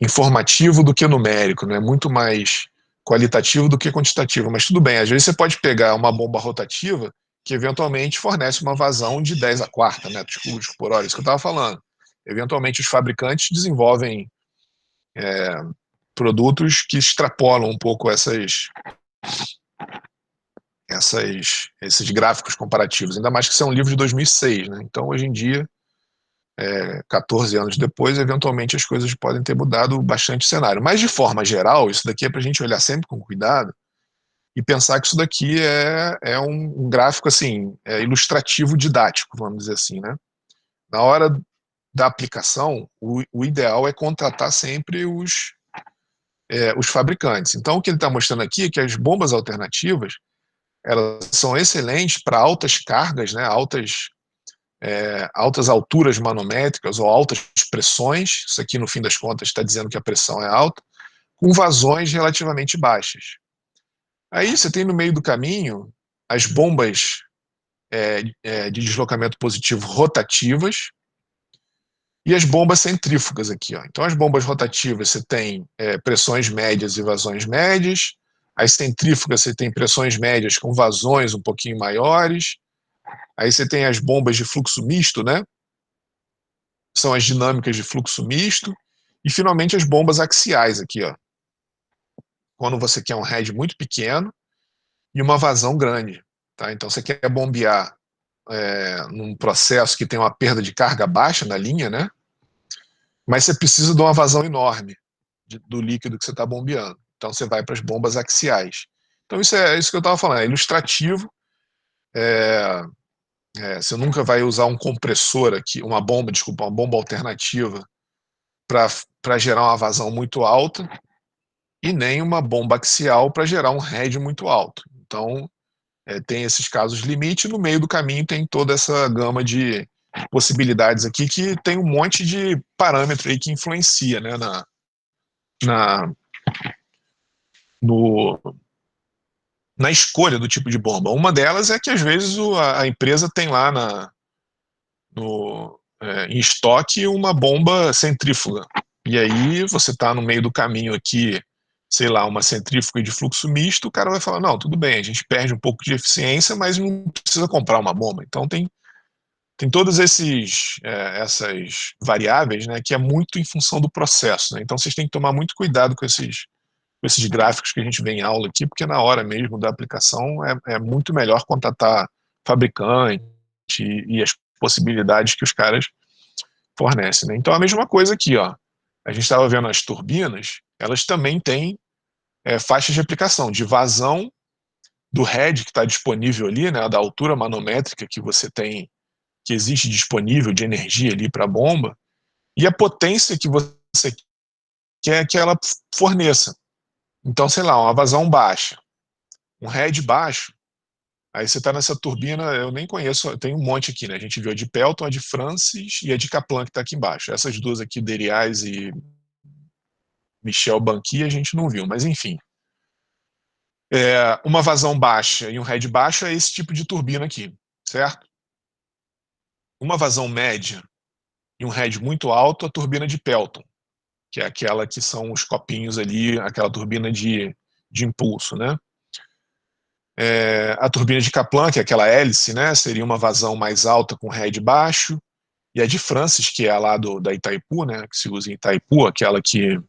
informativo do que numérico, né? Muito mais qualitativo do que quantitativo, mas tudo bem, às vezes você pode pegar uma bomba rotativa que eventualmente fornece uma vazão de 10 a quarta metros cúbicos por hora, isso que eu estava falando. Eventualmente os fabricantes desenvolvem produtos que extrapolam um pouco esses gráficos comparativos, ainda mais que são um livro de 2006, né? Então hoje em dia 14 anos depois, eventualmente as coisas podem ter mudado bastante o cenário. Mas, de forma geral, isso daqui é para a gente olhar sempre com cuidado e pensar que isso daqui é um gráfico assim, ilustrativo didático, vamos dizer assim, né? Na hora da aplicação, o ideal é contratar sempre os fabricantes. Então, o que ele está mostrando aqui é que as bombas alternativas elas são excelentes para altas cargas, né, altas alturas manométricas ou altas pressões, isso aqui no fim das contas está dizendo que a pressão é alta, com vazões relativamente baixas. Aí você tem no meio do caminho as bombas de deslocamento positivo rotativas e as bombas centrífugas aqui. Ó. Então as bombas rotativas você tem pressões médias e vazões médias, as centrífugas você tem pressões médias com vazões um pouquinho maiores, aí você tem as bombas de fluxo misto, né? São as dinâmicas de fluxo misto, e finalmente as bombas axiais aqui, ó. Quando você quer um head muito pequeno e uma vazão grande. Tá? Então você quer bombear num processo que tem uma perda de carga baixa na linha, né? Mas você precisa de uma vazão enorme do líquido que você está bombeando. Então você vai para as bombas axiais. Então isso é isso que eu estava falando, é ilustrativo. Você nunca vai usar um compressor aqui, uma bomba alternativa para gerar uma vazão muito alta e nem uma bomba axial para gerar um head muito alto. Então, tem esses casos limite, e no meio do caminho tem toda essa gama de possibilidades aqui, que tem um monte de parâmetro aí que influencia, né, na, no, na escolha do tipo de bomba. Uma delas é que, às vezes, a empresa tem lá em estoque uma bomba centrífuga. E aí você está no meio do caminho aqui, sei lá, uma centrífuga de fluxo misto, o cara vai falar, não, tudo bem, a gente perde um pouco de eficiência, mas não precisa comprar uma bomba. Então tem todas essas variáveis, né, que é muito em função do processo. Né? Então vocês têm que tomar muito cuidado com esses gráficos que a gente vê em aula aqui, porque na hora mesmo da aplicação é muito melhor contatar fabricante e as possibilidades que os caras fornecem. Né? Então a mesma coisa aqui, ó. A gente estava vendo as turbinas, elas também têm faixas de aplicação, de vazão do head que está disponível ali, né, da altura manométrica que você tem, que existe disponível de energia ali para a bomba, e a potência que você quer que ela forneça. Então, sei lá, uma vazão baixa, um head baixo, aí você está nessa turbina, eu nem conheço, tem um monte aqui, né? A gente viu a de Pelton, a de Francis e a de Kaplan que está aqui embaixo. Essas duas aqui, Deriais e Michel Banqui, a gente não viu, mas enfim. Uma vazão baixa e um head baixo é esse tipo de turbina aqui, certo? Uma vazão média e um head muito alto, a turbina de Pelton, que é aquela que são os copinhos ali, aquela turbina de impulso, né? A turbina de Kaplan, que é aquela hélice, né, seria uma vazão mais alta com head baixo, e a de Francis, que é a lá da Itaipu, né, que se usa em Itaipu, aquela que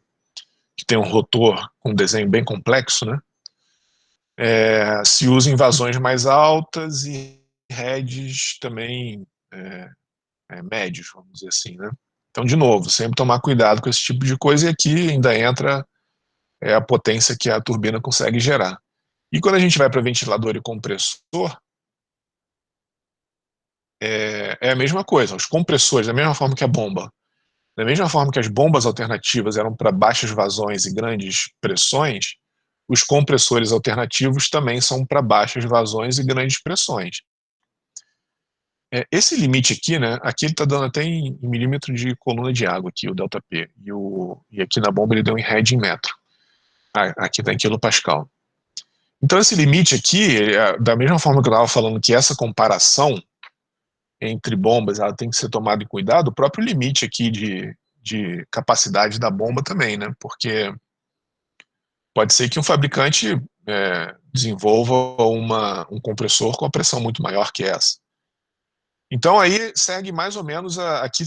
tem um rotor com um desenho bem complexo, né, se usa em vazões mais altas e heads também médios, vamos dizer assim, né? Então, de novo, sempre tomar cuidado com esse tipo de coisa, e aqui ainda entra a potência que a turbina consegue gerar. E quando a gente vai para ventilador e compressor, é a mesma coisa. Os compressores, da mesma forma que a bomba, da mesma forma que as bombas alternativas eram para baixas vazões e grandes pressões, os compressores alternativos também são para baixas vazões e grandes pressões. Esse limite aqui, né? Aqui ele está dando até em milímetro de coluna de água, aqui, o ΔP. E aqui na bomba ele deu em Rad em metro. Aqui está em quilopascal. Então esse limite aqui, da mesma forma que eu estava falando que essa comparação entre bombas ela tem que ser tomada em cuidado, o próprio limite aqui de capacidade da bomba também, né? Porque pode ser que um fabricante desenvolva um compressor com a pressão muito maior que essa. Então aí segue mais ou menos aqui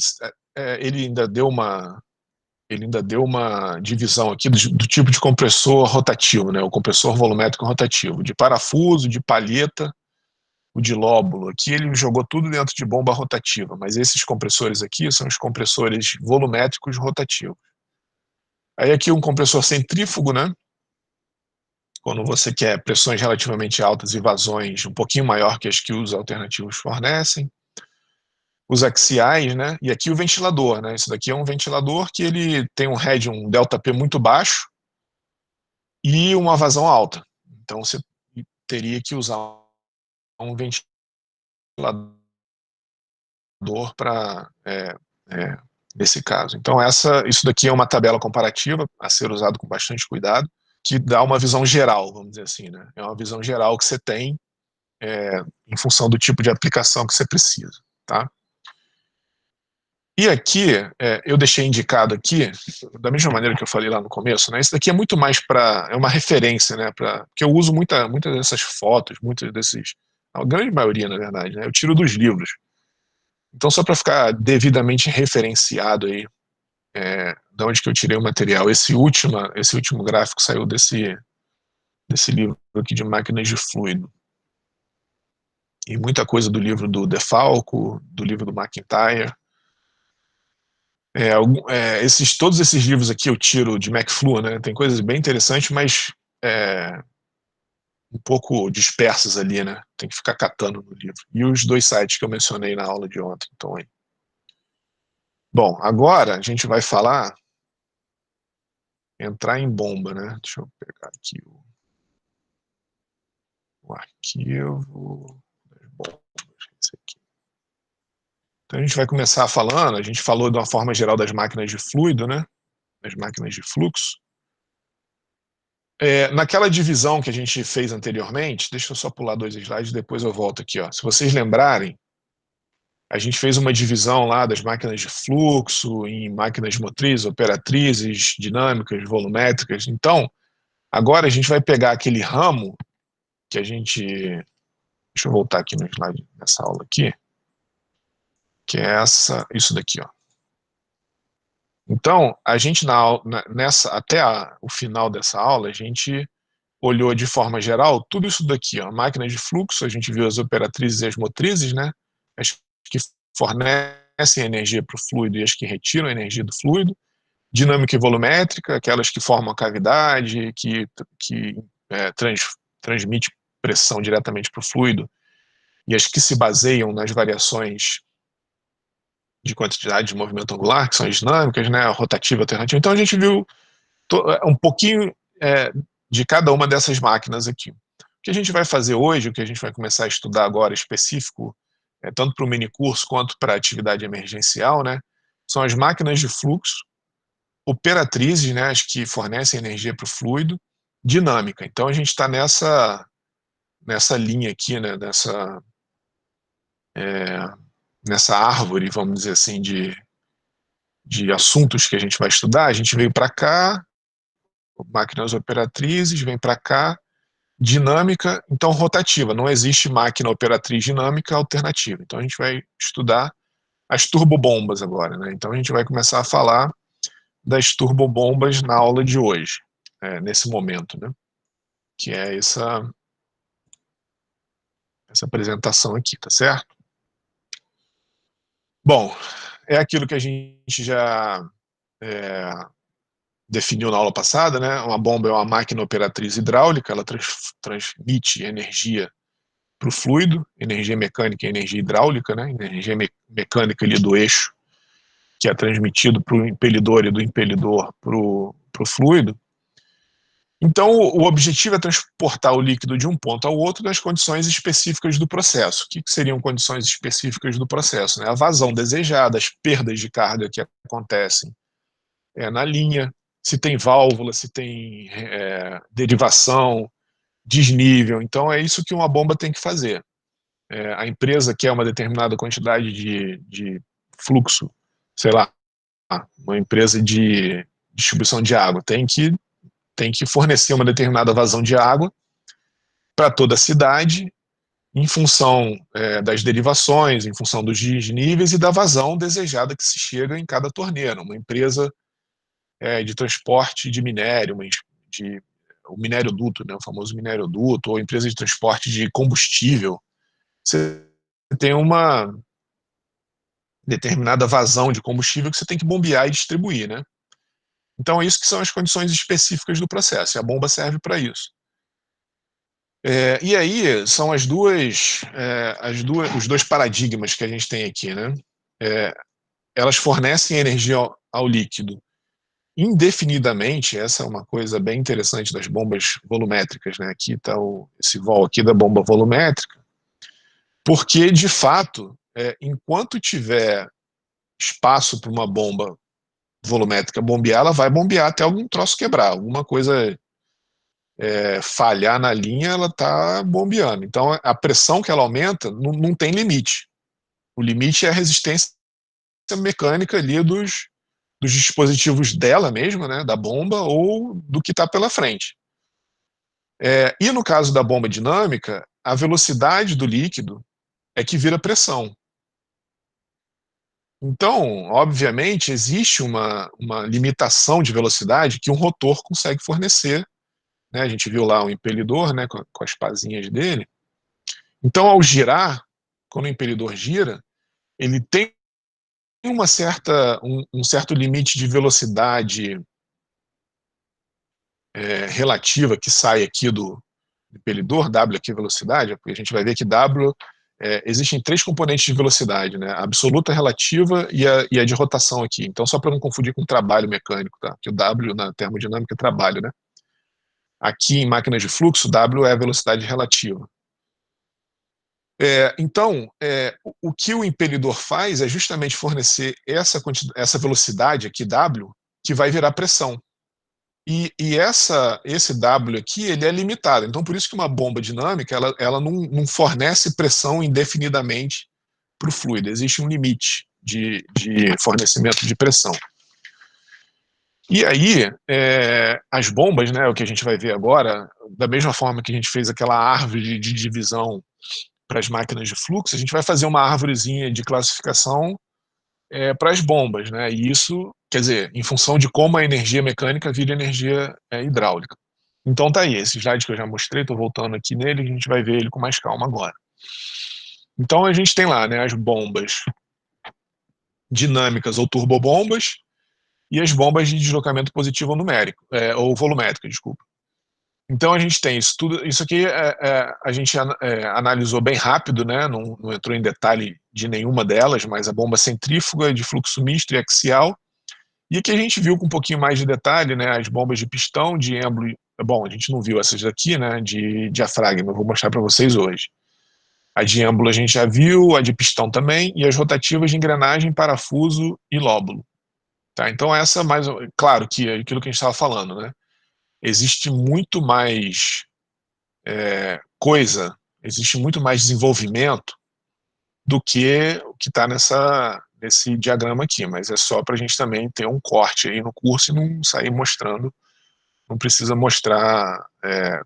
ele ainda deu uma divisão aqui do tipo de compressor rotativo, né? O compressor volumétrico rotativo, de parafuso, de palheta, o de lóbulo. Aqui ele jogou tudo dentro de bomba rotativa, mas esses compressores aqui são os compressores volumétricos rotativos. Aí aqui um compressor centrífugo, né? Quando você quer pressões relativamente altas e vazões um pouquinho maior que as que os alternativos fornecem. Os axiais, né? E aqui o ventilador, né? Isso daqui é um ventilador que ele tem um head, um ΔP muito baixo e uma vazão alta. Então você teria que usar um ventilador para nesse caso. Então isso daqui é uma tabela comparativa a ser usado com bastante cuidado, que dá uma visão geral, vamos dizer assim, né? É uma visão geral que você tem em função do tipo de aplicação que você precisa, tá? E aqui, eu deixei indicado aqui, da mesma maneira que eu falei lá no começo, né? Isso daqui é muito mais é uma referência, né? Porque eu uso muitas dessas fotos, muitos desses, a grande maioria, na verdade, né? Eu tiro dos livros. Então, só para ficar devidamente referenciado aí, de onde que eu tirei o material. Esse último gráfico saiu desse livro aqui de máquinas de fluido. E muita coisa do livro do Defalco, do livro do McIntyre. Todos esses livros aqui eu tiro de McFlu, né? Tem coisas bem interessantes, mas um pouco dispersas ali, né? Tem que ficar catando no livro. E os dois sites que eu mencionei na aula de ontem. Então, aí. Bom, agora a gente vai entrar em bomba, né? Deixa eu pegar aqui o arquivo das bombas, esse aqui. Então a gente vai começar falando, a gente falou de uma forma geral das máquinas de fluido, né? Das máquinas de fluxo. Naquela divisão que a gente fez anteriormente, deixa eu só pular 2 slides, depois eu volto aqui. Ó. Se vocês lembrarem, a gente fez uma divisão lá das máquinas de fluxo em máquinas motrizes, operatrizes, dinâmicas, volumétricas. Então, agora a gente vai pegar aquele ramo que a gente... Deixa eu voltar aqui no slide, nessa aula aqui, que é isso daqui, ó. Então, a gente até o final dessa aula, a gente olhou de forma geral tudo isso daqui, ó, máquinas de fluxo, a gente viu as operatrizes e as motrizes, né, as que fornecem energia para o fluido e as que retiram a energia do fluido, dinâmica e volumétrica, aquelas que formam a cavidade, que transmite pressão diretamente para o fluido, e as que se baseiam nas variações de quantidade de movimento angular, que são as dinâmicas, né, a rotativa, a alternativa. Então a gente viu um pouquinho de cada uma dessas máquinas aqui. O que a gente vai fazer hoje, o que a gente vai começar a estudar agora específico, tanto para o minicurso quanto para a atividade emergencial, né, são as máquinas de fluxo, operatrizes, né, as que fornecem energia para o fluido, dinâmica. Então a gente está nessa linha aqui, né, nessa árvore, vamos dizer assim, de assuntos que a gente vai estudar. A gente veio para cá, máquinas operatrizes, vem para cá, dinâmica, então rotativa. Não existe máquina operatriz dinâmica alternativa. Então a gente vai estudar as turbobombas agora, né? Então a gente vai começar a falar das turbobombas na aula de hoje, nesse momento, né? Que é essa essa apresentação aqui, tá certo? Bom, é aquilo que a gente já definiu na aula passada, né? Uma bomba é uma máquina operatriz hidráulica, ela transmite energia para o fluido, energia mecânica e energia hidráulica, né? Energia mecânica ali do eixo, que é transmitido para o impelidor e do impelidor para o fluido. Então, o objetivo é transportar o líquido de um ponto ao outro nas condições específicas do processo. O que seriam condições específicas do processo? Né? A vazão desejada, as perdas de carga que acontecem na linha, se tem válvula, se tem derivação, desnível. Então, é isso que uma bomba tem que fazer. A empresa quer uma determinada quantidade de fluxo, sei lá, uma empresa de distribuição de água tem que fornecer uma determinada vazão de água para toda a cidade, em função das derivações, em função dos desníveis e da vazão desejada que se chega em cada torneira. Uma empresa de transporte de minério, o minério duto, né, o famoso minério duto, ou empresa de transporte de combustível, você tem uma determinada vazão de combustível que você tem que bombear e distribuir, né? Então, isso que são as condições específicas do processo, e a bomba serve para isso. E aí são os dois paradigmas que a gente tem aqui, né? Elas fornecem energia ao líquido indefinidamente. Essa é uma coisa bem interessante das bombas volumétricas, né? Aqui está esse vol aqui da bomba volumétrica, porque, de fato, enquanto tiver espaço para uma bomba volumétrica bombear, ela vai bombear até algum troço quebrar, alguma coisa falhar na linha, ela está bombeando. Então, a pressão que ela aumenta não tem limite. O limite é a resistência mecânica ali dos dispositivos dela mesma, né, da bomba, ou do que está pela frente. E no caso da bomba dinâmica, a velocidade do líquido é que vira pressão. Então, obviamente, existe uma limitação de velocidade que um rotor consegue fornecer, né? A gente viu lá o impelidor, né, com as pazinhas dele. Então, ao girar, quando o impelidor gira, ele tem um certo limite de velocidade relativa que sai aqui do impelidor, W aqui é velocidade, porque a gente vai ver que W existem três componentes de velocidade, né? A absoluta, relativa e a de rotação aqui. Então, só para não confundir com trabalho mecânico, tá? Que o W na termodinâmica é trabalho, né? Aqui em máquinas de fluxo, W é a velocidade relativa. Então, o que o impelidor faz é justamente fornecer essa velocidade aqui, W, que vai virar pressão. E esse W aqui, ele é limitado. Então, por isso que uma bomba dinâmica, ela não fornece pressão indefinidamente para o fluido. Existe um limite de fornecimento de pressão. E aí, as bombas, né, o que a gente vai ver agora, da mesma forma que a gente fez aquela árvore de divisão para as máquinas de fluxo, a gente vai fazer uma árvorezinha de classificação para as bombas, né? E isso, quer dizer, em função de como a energia mecânica vira energia hidráulica. Então tá aí, esse slide que eu já mostrei, estou voltando aqui nele, a gente vai ver ele com mais calma agora. Então a gente tem lá, né, as bombas dinâmicas ou turbobombas e as bombas de deslocamento positivo ou numérico, ou volumétrico, desculpa. Então a gente tem isso tudo. Isso aqui a gente analisou bem rápido, né? Não entrou em detalhe de nenhuma delas, mas a bomba centrífuga de fluxo misto e axial. E aqui a gente viu com um pouquinho mais de detalhe, né? As bombas de pistão, de êmbolo. Bom, a gente não viu essas daqui, né? De diafragma. Eu vou mostrar para vocês hoje. A de êmbolo a gente já viu, a de pistão também, e as rotativas de engrenagem, parafuso e lóbulo. Tá? Então essa mais, claro que é aquilo que a gente estava falando, né? Existe muito mais existe muito mais desenvolvimento do que o que está nesse diagrama aqui, mas é só para a gente também ter um corte aí no curso e não sair mostrando, não precisa mostrar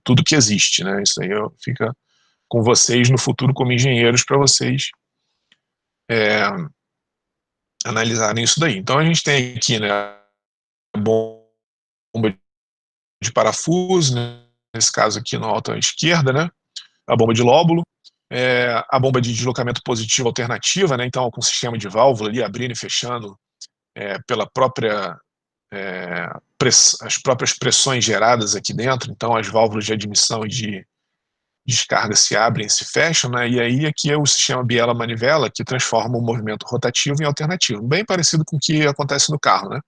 tudo que existe, né? Isso aí fica com vocês no futuro como engenheiros para vocês analisarem isso daí. Então a gente tem aqui, né, a bomba de parafuso, né, nesse caso aqui na alta esquerda, né, a bomba de lóbulo. A bomba de deslocamento positivo alternativa, né? Então, com o sistema de válvula ali abrindo e fechando pela própria as próprias pressões geradas aqui dentro. Então, as válvulas de admissão e de descarga se abrem e se fecham, né? E aí aqui é o sistema biela-manivela que transforma o movimento rotativo em alternativo, bem parecido com o que acontece no carro, né?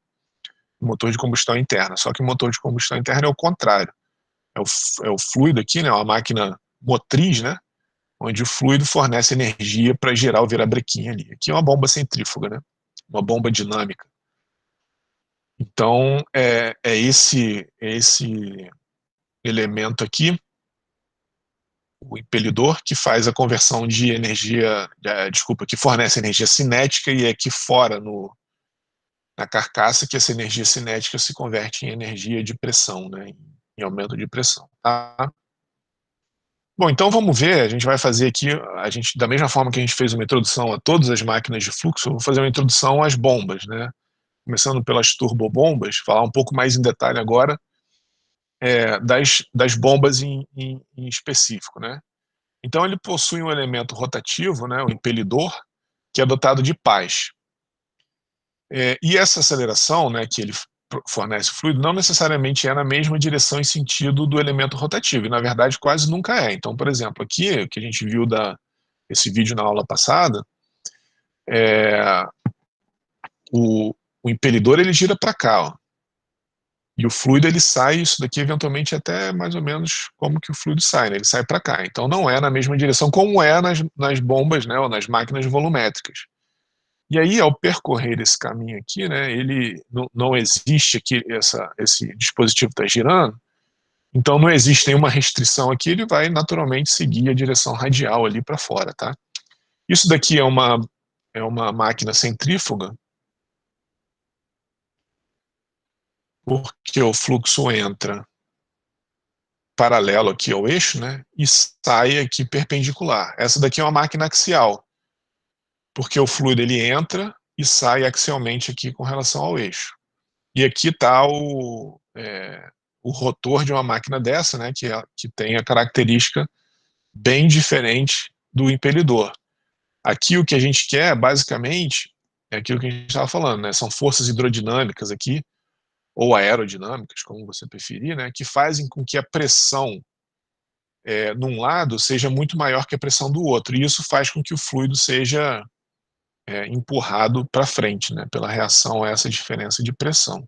O motor de combustão interna. Só que o motor de combustão interna é o contrário. É o fluido aqui, né? Uma máquina motriz, né? Onde o fluido fornece energia para gerar o virabrequim ali. Aqui é uma bomba centrífuga, né? Uma bomba dinâmica. Então, esse elemento aqui, o impelidor, que faz a conversão de energia, desculpa, que fornece energia cinética e é aqui fora na carcaça que essa energia cinética se converte em energia de pressão, né? Em aumento de pressão, tá? Bom, então vamos ver, a gente vai fazer aqui, da mesma forma que a gente fez uma introdução a todas as máquinas de fluxo, eu vou fazer uma introdução às bombas, né? Começando pelas turbobombas, falar um pouco mais em detalhe agora das bombas em específico, né? Então ele possui um elemento rotativo, né, o impelidor, que é dotado de pás. E essa aceleração, né, que ele fornece o fluido, não necessariamente é na mesma direção e sentido do elemento rotativo, e na verdade quase nunca é. Então, por exemplo, aqui, que a gente viu esse vídeo na aula passada, o, o impelidor ele gira para cá, ó, e o fluido ele sai, isso daqui eventualmente até mais ou menos como que o fluido sai, né? Ele sai para cá. Então não é na mesma direção como é nas bombas, né, ou nas máquinas volumétricas. E aí, ao percorrer esse caminho aqui, né, ele não existe aqui, esse dispositivo está girando, então não existe nenhuma restrição aqui, ele vai naturalmente seguir a direção radial ali para fora, tá? Isso daqui é uma máquina centrífuga, porque o fluxo entra paralelo aqui ao eixo, né, e sai aqui perpendicular. Essa daqui é uma máquina axial, porque o fluido ele entra e sai axialmente aqui com relação ao eixo. E aqui está o rotor de uma máquina dessa, né, que tem a característica bem diferente do impelidor. Aqui o que a gente quer, basicamente, é aquilo que a gente estava falando, né, são forças hidrodinâmicas aqui, ou aerodinâmicas, como você preferir, né, que fazem com que a pressão num lado seja muito maior que a pressão do outro, e isso faz com que o fluido seja empurrado para frente, né, pela reação a essa diferença de pressão.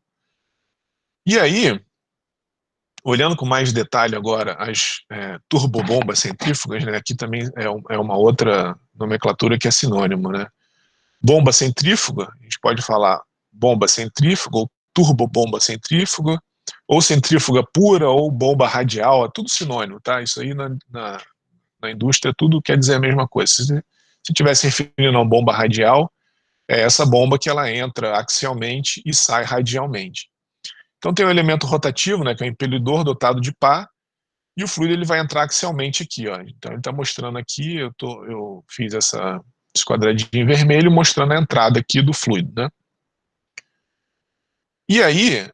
E aí, olhando com mais detalhe agora as turbobombas centrífugas, né, aqui também é uma outra nomenclatura que é sinônimo, né? Bomba centrífuga, a gente pode falar bomba centrífuga, ou turbobomba centrífuga, ou centrífuga pura, ou bomba radial, é tudo sinônimo, tá? Isso aí na indústria tudo quer dizer a mesma coisa. Se estivesse referindo a uma bomba radial, é essa bomba que ela entra axialmente e sai radialmente. Então tem um elemento rotativo, né, que é o impelidor dotado de pá, e o fluido ele vai entrar axialmente aqui, ó. Então ele está mostrando aqui, eu fiz esse quadradinho em vermelho mostrando a entrada aqui do fluido, né? E aí,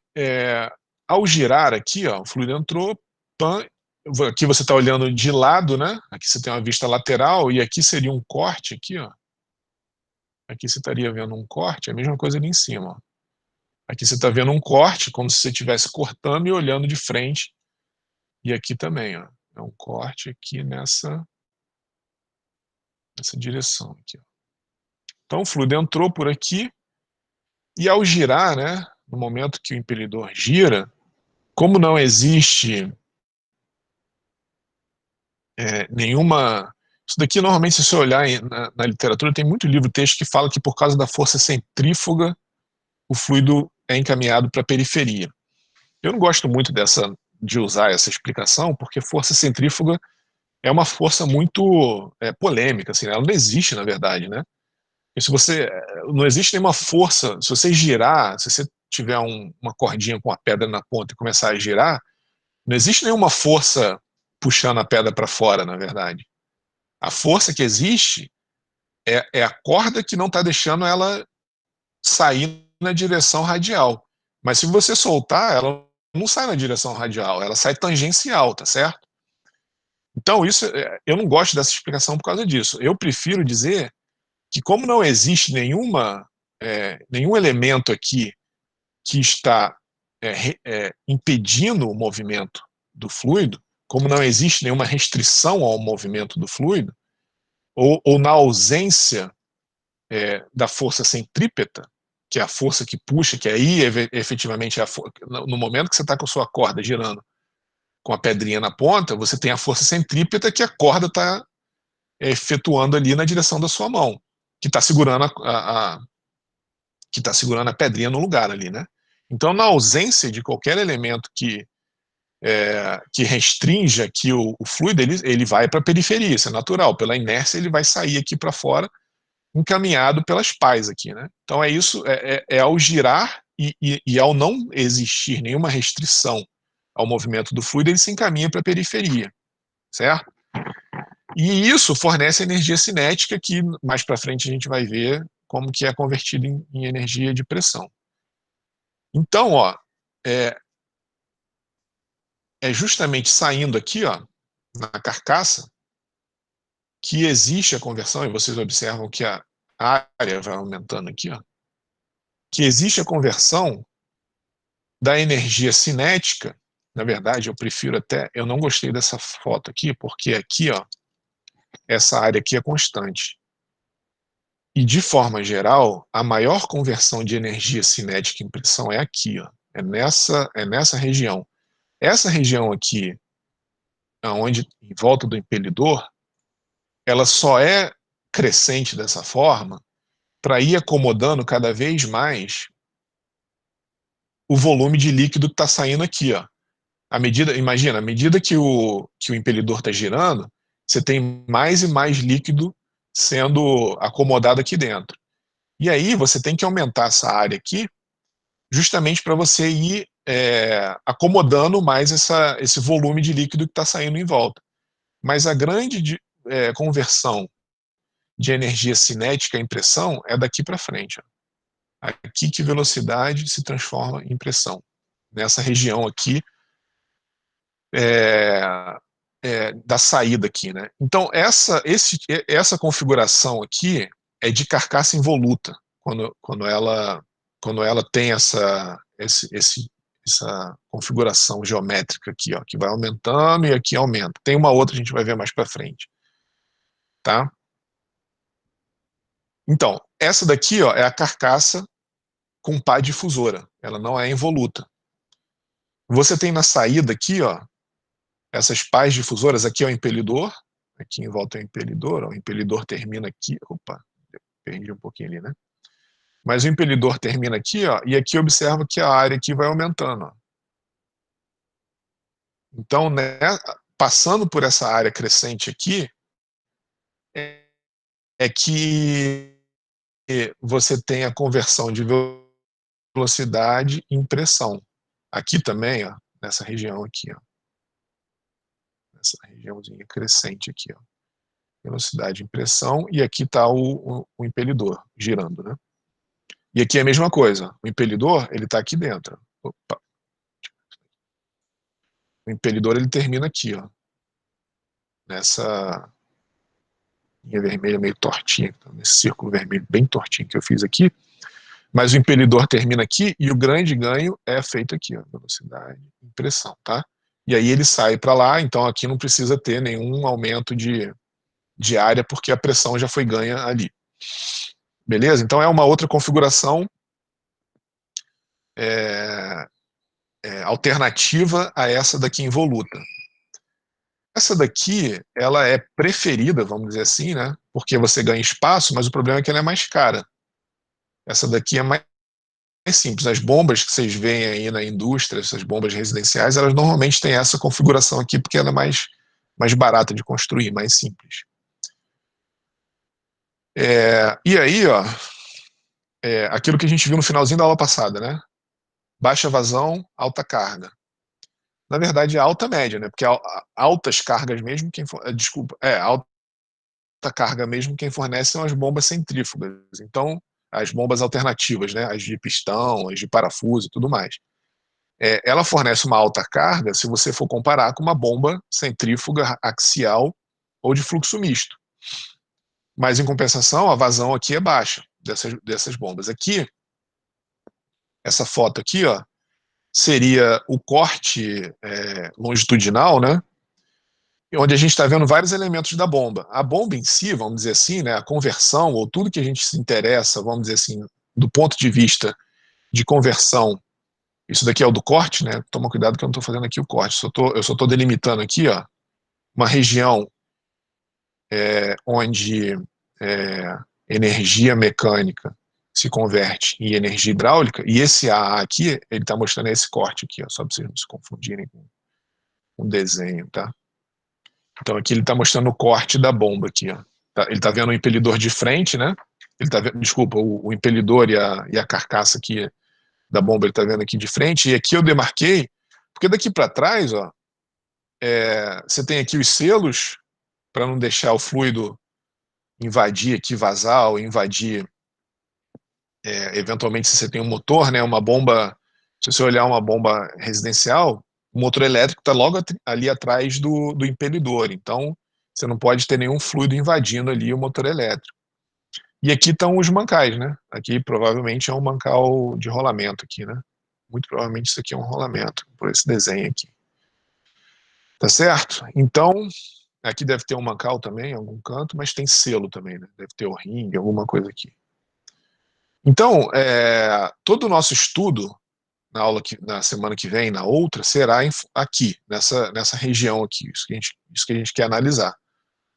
ao girar aqui, ó, o fluido entrou, pan, aqui você está olhando de lado, né? Aqui você tem uma vista lateral e aqui seria um corte aqui, ó. Aqui você estaria vendo um corte, a mesma coisa ali em cima, ó. Aqui você está vendo um corte, como se você estivesse cortando e olhando de frente. E aqui também, ó, é um corte aqui nessa direção aqui, ó. Então o fluido entrou por aqui e ao girar, né, no momento que o impelidor gira, como não existe nenhuma... Isso daqui, normalmente, se você olhar na literatura, tem muito livro, texto que fala que por causa da força centrífuga, o fluido é encaminhado para a periferia. Eu não gosto muito de usar essa explicação, porque força centrífuga é uma força muito polêmica, assim, né? Ela não existe, na verdade, né? E se você não existe nenhuma força, se você girar, se você tiver uma cordinha com a pedra na ponta e começar a girar, não existe nenhuma força puxando a pedra para fora, na verdade. A força que existe é a corda que não está deixando ela sair na direção radial. Mas se você soltar, ela não sai na direção radial, ela sai tangencial, tá certo? Então, eu não gosto dessa explicação por causa disso. Eu prefiro dizer que, como não existe nenhum elemento aqui que está impedindo o movimento do fluido, como não existe nenhuma restrição ao movimento do fluido, ou na ausência da força centrípeta, que é a força que puxa, que aí efetivamente no momento que você está com a sua corda girando com a pedrinha na ponta, você tem a força centrípeta que a corda está efetuando ali na direção da sua mão, que está segurando que está segurando a pedrinha no lugar ali, né? Então, na ausência de qualquer elemento que restrinja aqui o fluido, ele vai para a periferia, isso é natural. Pela inércia, ele vai sair aqui para fora, encaminhado pelas pás aqui, né? Então, é isso, ao girar e ao não existir nenhuma restrição ao movimento do fluido, ele se encaminha para a periferia, certo? E isso fornece energia cinética, que mais para frente a gente vai ver como que é convertido em energia de pressão. Então, ó, é, justamente saindo aqui, ó, na carcaça, que existe a conversão, e vocês observam que a área vai aumentando aqui, ó, que existe a conversão da energia cinética. Na verdade, eu não gostei dessa foto aqui, porque aqui, ó, essa área aqui é constante. E, de forma geral, a maior conversão de energia cinética em pressão é aqui, ó, é nessa região. Essa região aqui, onde, em volta do impelidor, ela só é crescente dessa forma para ir acomodando cada vez mais o volume de líquido que está saindo aqui, ó. Imagina, à medida que o impelidor está girando, você tem mais e mais líquido sendo acomodado aqui dentro. E aí você tem que aumentar essa área aqui, justamente para você ir acomodando mais esse volume de líquido que está saindo em volta. Mas a grande conversão de energia cinética em pressão é daqui para frente. Ó. Aqui que velocidade se transforma em pressão. Nessa região aqui é, da saída aqui, né? Então essa configuração aqui é de carcaça involuta, quando ela tem essa configuração geométrica aqui, ó, que vai aumentando e aqui aumenta. Tem uma outra que a gente vai ver mais para frente, tá? Então, essa daqui, ó, é a carcaça com pá difusora. Ela não é involuta. Você tem na saída aqui, ó, essas pás difusoras. Aqui é o impelidor. Aqui em volta é o impelidor. Ó, o impelidor termina aqui. Opa, perdi um pouquinho ali, né? Mas o impelidor termina aqui, ó, e aqui observa que a área aqui vai aumentando. Ó. Então, né, passando por essa área crescente aqui, é que você tem a conversão de velocidade em pressão. Aqui também, ó, nessa região aqui, ó. Nessa regiãozinha crescente aqui, ó. Velocidade em pressão, e aqui está o impelidor girando, né? E aqui é a mesma coisa. O impelidor, ele está aqui dentro. Opa. O impelidor, ele termina aqui, ó. Nessa linha vermelha meio tortinha, nesse círculo vermelho bem tortinho que eu fiz aqui. Mas o impelidor termina aqui e o grande ganho é feito aqui, ó, velocidade e pressão, tá? E aí ele sai para lá, então aqui não precisa ter nenhum aumento de área, porque a pressão já foi ganha ali. Beleza? Então é uma outra configuração alternativa a essa daqui involuta. Essa daqui, ela é preferida, vamos dizer assim, né? Porque você ganha espaço, mas o problema é que ela é mais cara. Essa daqui é mais simples. As bombas que vocês veem aí na indústria, essas bombas residenciais, elas normalmente têm essa configuração aqui porque ela é mais barata de construir, mais simples. E aí, ó, aquilo que a gente viu no finalzinho da aula passada, né? Baixa vazão, alta carga. Na verdade, é alta média, né? Porque altas cargas mesmo, alta carga mesmo quem fornece são as bombas centrífugas. Então, as bombas alternativas, né? As de pistão, as de parafuso e tudo mais. ela fornece uma alta carga se você for comparar com uma bomba centrífuga axial ou de fluxo misto. Mas, em compensação, a vazão aqui é baixa dessas bombas. Aqui, essa foto aqui, ó, seria o corte longitudinal, né? Onde a gente está vendo vários elementos da bomba. A bomba em si, vamos dizer assim, né, a conversão, ou tudo que a gente se interessa, vamos dizer assim, do ponto de vista de conversão, isso daqui é o do corte, né? Toma cuidado que eu não estou fazendo aqui o corte, eu só estou delimitando aqui, ó, uma região onde energia mecânica se converte em energia hidráulica, e esse A aqui, ele está mostrando esse corte aqui, ó, só para vocês não se confundirem com o desenho, tá? Então aqui ele está mostrando o corte da bomba aqui, ó. Ele está vendo o impelidor de frente, né? Ele tá vendo, desculpa, o impelidor e a carcaça aqui da bomba ele está vendo aqui de frente, e aqui eu demarquei, porque daqui para trás, ó, você tem aqui os selos para não deixar o fluido invadir aqui, vazar ou invadir, eventualmente se você tem um motor, né, uma bomba, se você olhar uma bomba residencial, o motor elétrico está logo ali atrás do impelidor, então você não pode ter nenhum fluido invadindo ali o motor elétrico. E aqui estão os mancais, né? Aqui provavelmente é um mancal de rolamento aqui, né? Muito provavelmente isso aqui é um rolamento, por esse desenho aqui. Tá certo? Então, aqui deve ter um mancal também, em algum canto, mas tem selo também, né? Deve ter o ringue, alguma coisa aqui. Então, todo o nosso estudo, na semana que vem, na outra, será aqui, nessa região aqui, isso que a gente quer analisar.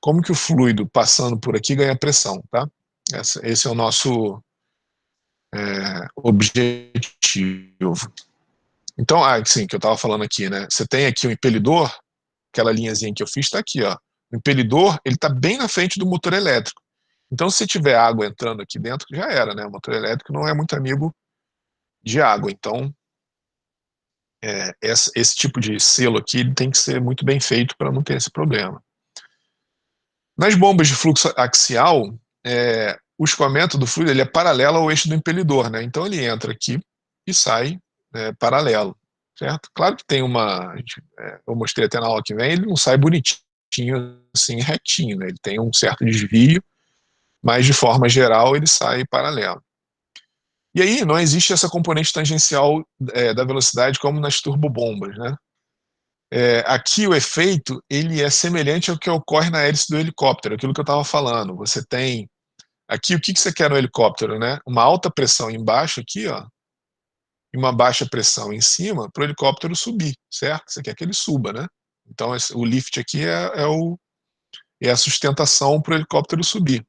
Como que o fluido passando por aqui ganha pressão, tá? Esse é o nosso objetivo. Então, sim, que eu estava falando aqui, né? Você tem aqui o impelidor, aquela linhazinha que eu fiz está aqui, ó. O impelidor, ele está bem na frente do motor elétrico. Então, se tiver água entrando aqui dentro, já era, né? O motor elétrico não é muito amigo de água. Então, esse tipo de selo aqui tem que ser muito bem feito para não ter esse problema. Nas bombas de fluxo axial, o escoamento do fluido ele é paralelo ao eixo do impelidor, né? Então ele entra aqui e sai paralelo, certo? Claro que tem eu mostrei até na aula que vem, ele não sai bonitinho, assim, retinho, né? Ele tem um certo desvio, mas de forma geral ele sai paralelo. E aí não existe essa componente tangencial da velocidade como nas turbobombas, né? Aqui o efeito ele é semelhante ao que ocorre na hélice do helicóptero, aquilo que eu estava falando. Você tem aqui o que você quer no helicóptero, né? Uma alta pressão embaixo aqui, ó, e uma baixa pressão em cima para o helicóptero subir, certo? Você quer que ele suba, né? Então o lift aqui é a sustentação para o helicóptero subir.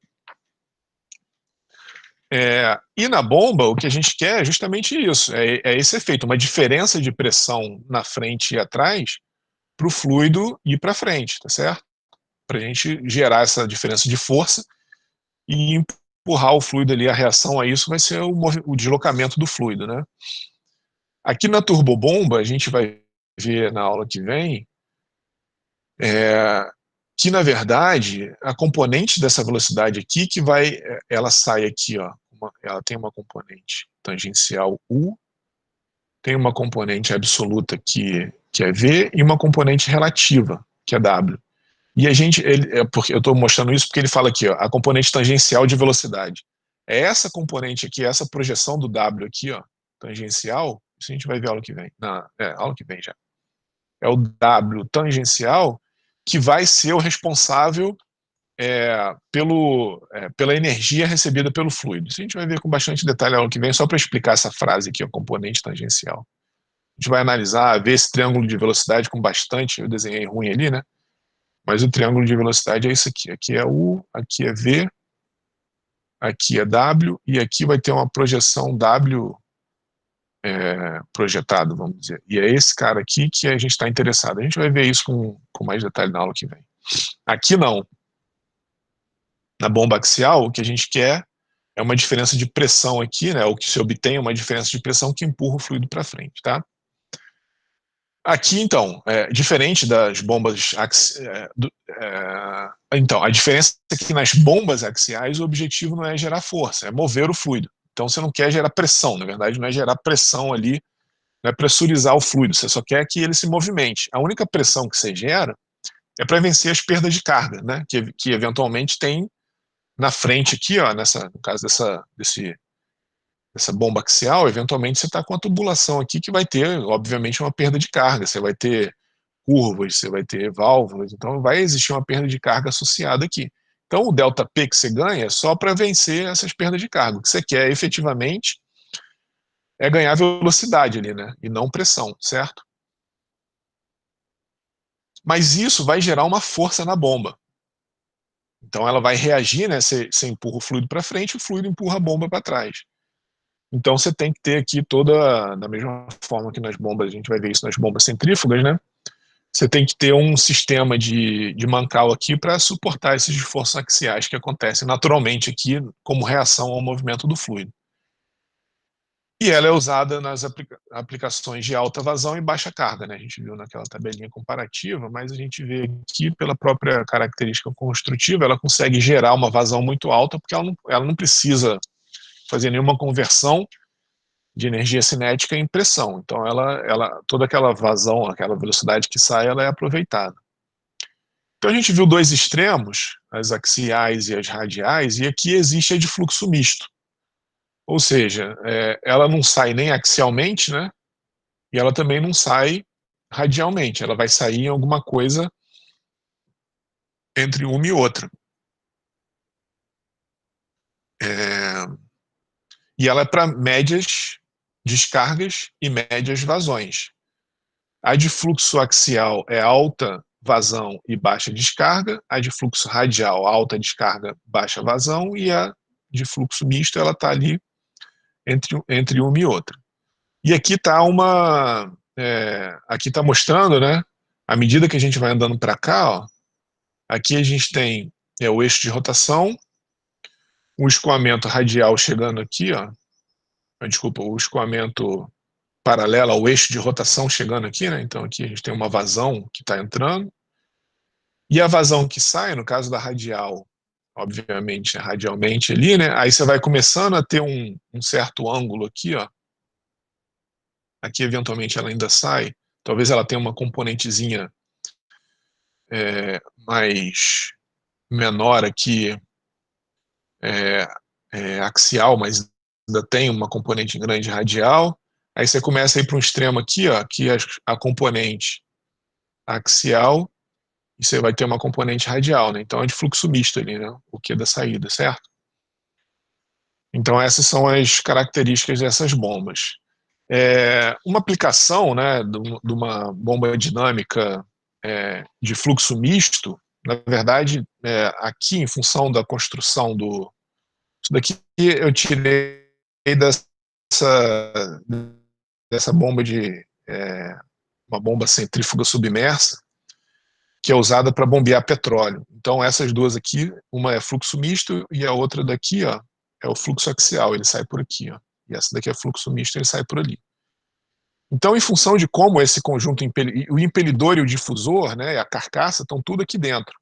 E na bomba, o que a gente quer é justamente isso, é esse efeito, uma diferença de pressão na frente e atrás para o fluido ir para frente, tá certo? Para a gente gerar essa diferença de força e empurrar o fluido ali, a reação a isso vai ser o deslocamento do fluido, né? Aqui na turbobomba, a gente vai ver na aula que vem, que na verdade a componente dessa velocidade aqui ela sai aqui, ó, ela tem uma componente tangencial U, tem uma componente absoluta que é V e uma componente relativa, que é W. E porque eu estou mostrando isso porque ele fala aqui, ó, a componente tangencial de velocidade. É essa componente aqui, essa projeção do W aqui, ó, tangencial, isso a gente vai ver aula que vem. Aula que vem já. É o W tangencial que vai ser o responsável pela energia recebida pelo fluido. Isso a gente vai ver com bastante detalhe aula que vem, só para explicar essa frase aqui, ó, componente tangencial. A gente vai analisar, ver esse triângulo de velocidade com bastante, eu desenhei ruim ali, né? Mas o triângulo de velocidade é isso aqui. Aqui é U, aqui é V, aqui é W, e aqui vai ter uma projeção W projetado, vamos dizer. E é esse cara aqui que a gente está interessado. A gente vai ver isso com mais detalhe na aula que vem. Aqui não. Na bomba axial, o que a gente quer é uma diferença de pressão aqui, né? O que se obtém é uma diferença de pressão que empurra o fluido para frente, tá? Aqui, então, diferente das bombas então, a diferença é que nas bombas axiais o objetivo não é gerar força, é mover o fluido. Então você não quer gerar pressão, na verdade não é gerar pressão ali não é pressurizar o fluido, você só quer que ele se movimente. A única pressão que você gera é para vencer as perdas de carga, né? Que eventualmente tem na frente aqui, ó, no caso dessa bomba axial, eventualmente você está com a tubulação aqui que vai ter, obviamente, uma perda de carga. Você vai ter curvas, você vai ter válvulas, então vai existir uma perda de carga associada aqui. Então o ΔP que você ganha é só para vencer essas perdas de carga. O que você quer efetivamente é ganhar velocidade ali, né? E não pressão, certo? Mas isso vai gerar uma força na bomba. Então ela vai reagir, né? Você empurra o fluido para frente, o fluido empurra a bomba para trás. Então você tem que ter aqui toda, da mesma forma que nas bombas, a gente vai ver isso nas bombas centrífugas, né? Você tem que ter um sistema de mancal aqui para suportar esses esforços axiais que acontecem naturalmente aqui como reação ao movimento do fluido. E ela é usada nas aplicações de alta vazão e baixa carga, né? A gente viu naquela tabelinha comparativa, mas a gente vê aqui pela própria característica construtiva, ela consegue gerar uma vazão muito alta porque ela não precisa fazer nenhuma conversão de energia cinética em pressão. Então, toda aquela vazão, aquela velocidade que sai, ela é aproveitada. Então, a gente viu dois extremos, as axiais e as radiais, e aqui existe a de fluxo misto. Ou seja, ela não sai nem axialmente, né? E ela também não sai radialmente. Ela vai sair em alguma coisa entre uma e outra. É... E ela é para médias descargas e médias vazões. A de fluxo axial é alta vazão e baixa descarga, a de fluxo radial, alta descarga, baixa vazão, e a de fluxo misto, ela está ali entre uma e outra. E aqui está aqui está mostrando, né, à medida que a gente vai andando para cá, ó, aqui a gente tem o eixo de rotação, o escoamento radial chegando aqui, ó, desculpa, o escoamento paralelo ao eixo de rotação chegando aqui, né? Então aqui a gente tem uma vazão que está entrando, e a vazão que sai, no caso da radial, obviamente, radialmente ali, né? Aí você vai começando a ter um certo ângulo aqui, ó. Aqui, eventualmente, ela ainda sai. Talvez ela tenha uma componentezinha mais menor aqui, é, axial, mas ainda tem uma componente grande radial. Aí você começa a ir para um extremo aqui, ó, que é a componente axial, e você vai ter uma componente radial, né? Então é de fluxo misto ali, né? O que é da saída, certo? Então essas são as características dessas bombas. Uma aplicação, né, de uma bomba dinâmica de fluxo misto, na verdade, aqui em função da construção isso daqui eu tirei dessa, dessa bomba uma bomba centrífuga submersa, que é usada para bombear petróleo. Então essas duas aqui, uma é fluxo misto e a outra daqui, ó, é o fluxo axial, ele sai por aqui, ó. E essa daqui é fluxo misto, ele sai por ali. Então, em função de como esse conjunto, o impelidor e o difusor, né, a carcaça, estão tudo aqui dentro.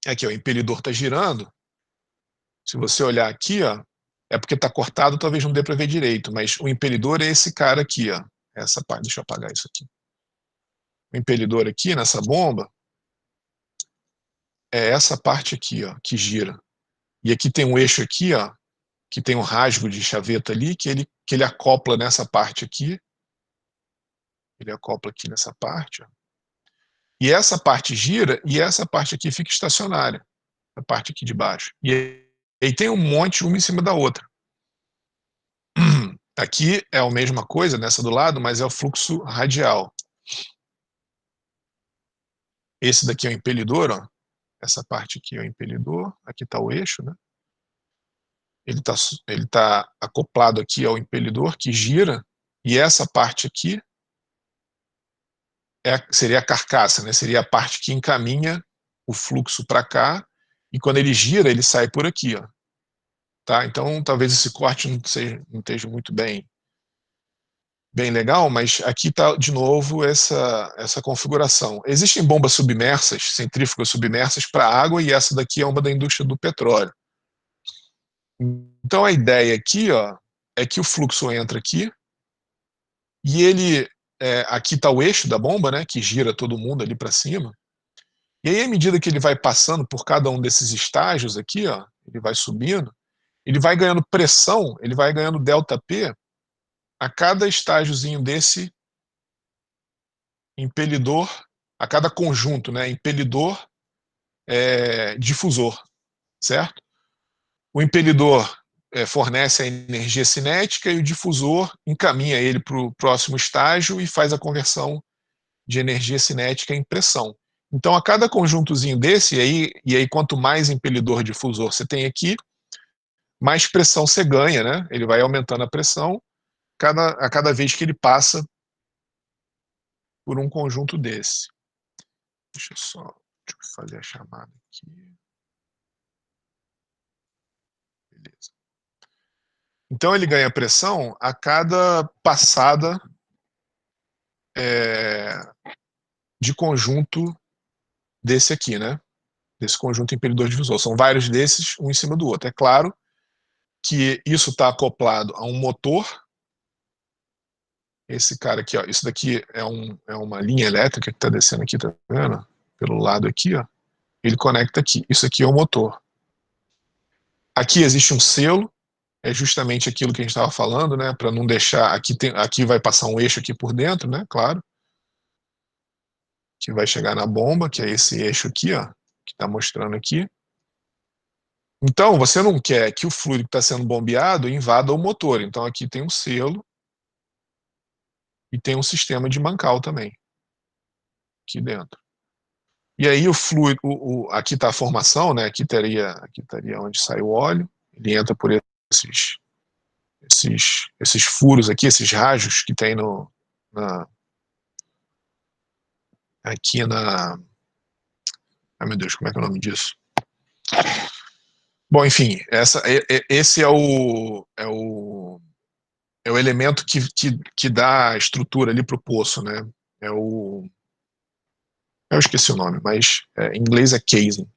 Aqui, ó, o impelidor está girando. Se você olhar aqui, ó, é porque está cortado, talvez não dê para ver direito, mas o impelidor é esse cara aqui, ó. Essa parte, deixa eu apagar isso aqui. O impelidor aqui, nessa bomba, é essa parte aqui, ó, que gira. E aqui tem um eixo aqui, ó, que tem um rasgo de chaveta ali, que ele acopla nessa parte aqui. Ele acopla aqui nessa parte, ó. E essa parte gira e essa parte aqui fica estacionária, a parte aqui de baixo. E aí tem um monte uma em cima da outra. Aqui é a mesma coisa, nessa do lado, mas é o fluxo radial. Esse daqui é o impelidor, ó. Essa parte aqui é o impelidor, aqui está o eixo, né? Ele tá acoplado aqui ao impelidor que gira, e essa parte aqui seria a carcaça, né? Seria a parte que encaminha o fluxo para cá, e quando ele gira, ele sai por aqui, ó. Tá? Então, talvez esse corte não esteja muito bem legal, mas aqui está, de novo, essa configuração. Existem bombas submersas, centrífugas submersas para água, e essa daqui é uma da indústria do petróleo. Então, a ideia aqui, ó, é que o fluxo entra aqui, E ele, aqui está o eixo da bomba, né, que gira todo mundo ali para cima. E aí, à medida que ele vai passando por cada um desses estágios aqui, ó, ele vai subindo, ele vai ganhando pressão, ele vai ganhando ΔP a cada estágiozinho desse impelidor, a cada conjunto, né, impelidor, difusor, certo? O impelidor fornece a energia cinética e o difusor encaminha ele para o próximo estágio e faz a conversão de energia cinética em pressão. Então, a cada conjuntozinho desse, e aí quanto mais impelidor difusor você tem aqui, mais pressão você ganha, né? Ele vai aumentando a pressão a cada vez que ele passa por um conjunto desse. Deixa eu fazer a chamada aqui. Beleza. Então ele ganha pressão a cada passada de conjunto desse aqui, né? Desse conjunto impelidor difusor. São vários desses, um em cima do outro. É claro que isso está acoplado a um motor. Esse cara aqui, ó, isso daqui é uma linha elétrica que está descendo aqui, tá vendo? Pelo lado aqui, ó. Ele conecta aqui. Isso aqui é o motor. Aqui existe um selo, é justamente aquilo que a gente estava falando, né? Para não deixar. Aqui vai passar um eixo aqui por dentro, né? Claro. Que vai chegar na bomba, que é esse eixo aqui, ó, que está mostrando aqui. Então, você não quer que o fluido que está sendo bombeado invada o motor. Então, aqui tem um selo e tem um sistema de mancal também, aqui dentro. E aí o fluido, aqui está a formação, né? Aqui estaria onde sai o óleo. Ele entra por esses furos aqui, esses rajos que tem aqui na... Ai, meu Deus, como é que é o nome disso? Bom, enfim, esse é o elemento que dá estrutura ali para o poço, né? Eu esqueci o nome, mas em inglês é casing.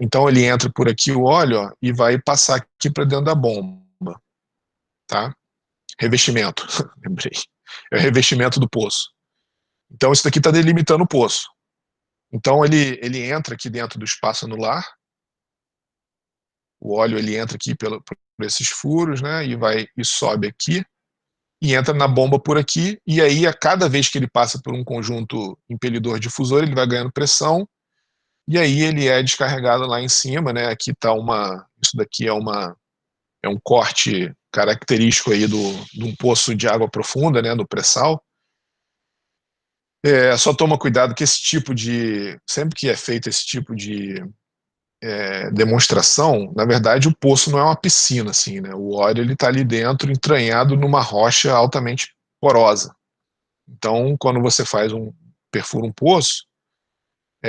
Então ele entra por aqui o óleo, ó, e vai passar aqui para dentro da bomba, tá? Revestimento, lembrei. É o revestimento do poço. Então isso daqui está delimitando o poço. Então ele entra aqui dentro do espaço anular. O óleo ele entra aqui por esses furos, né? E sobe aqui e entra na bomba por aqui, e aí a cada vez que ele passa por um conjunto impelidor difusor, ele vai ganhando pressão, e aí ele é descarregado lá em cima, né? Aqui tá isso daqui é um corte característico aí de um poço de água profunda, né? No pré-sal. Só toma cuidado que sempre que é feito esse tipo de demonstração, na verdade o poço não é uma piscina, assim, né? O óleo ele tá ali dentro, entranhado numa rocha altamente porosa. Então, quando você perfura um poço,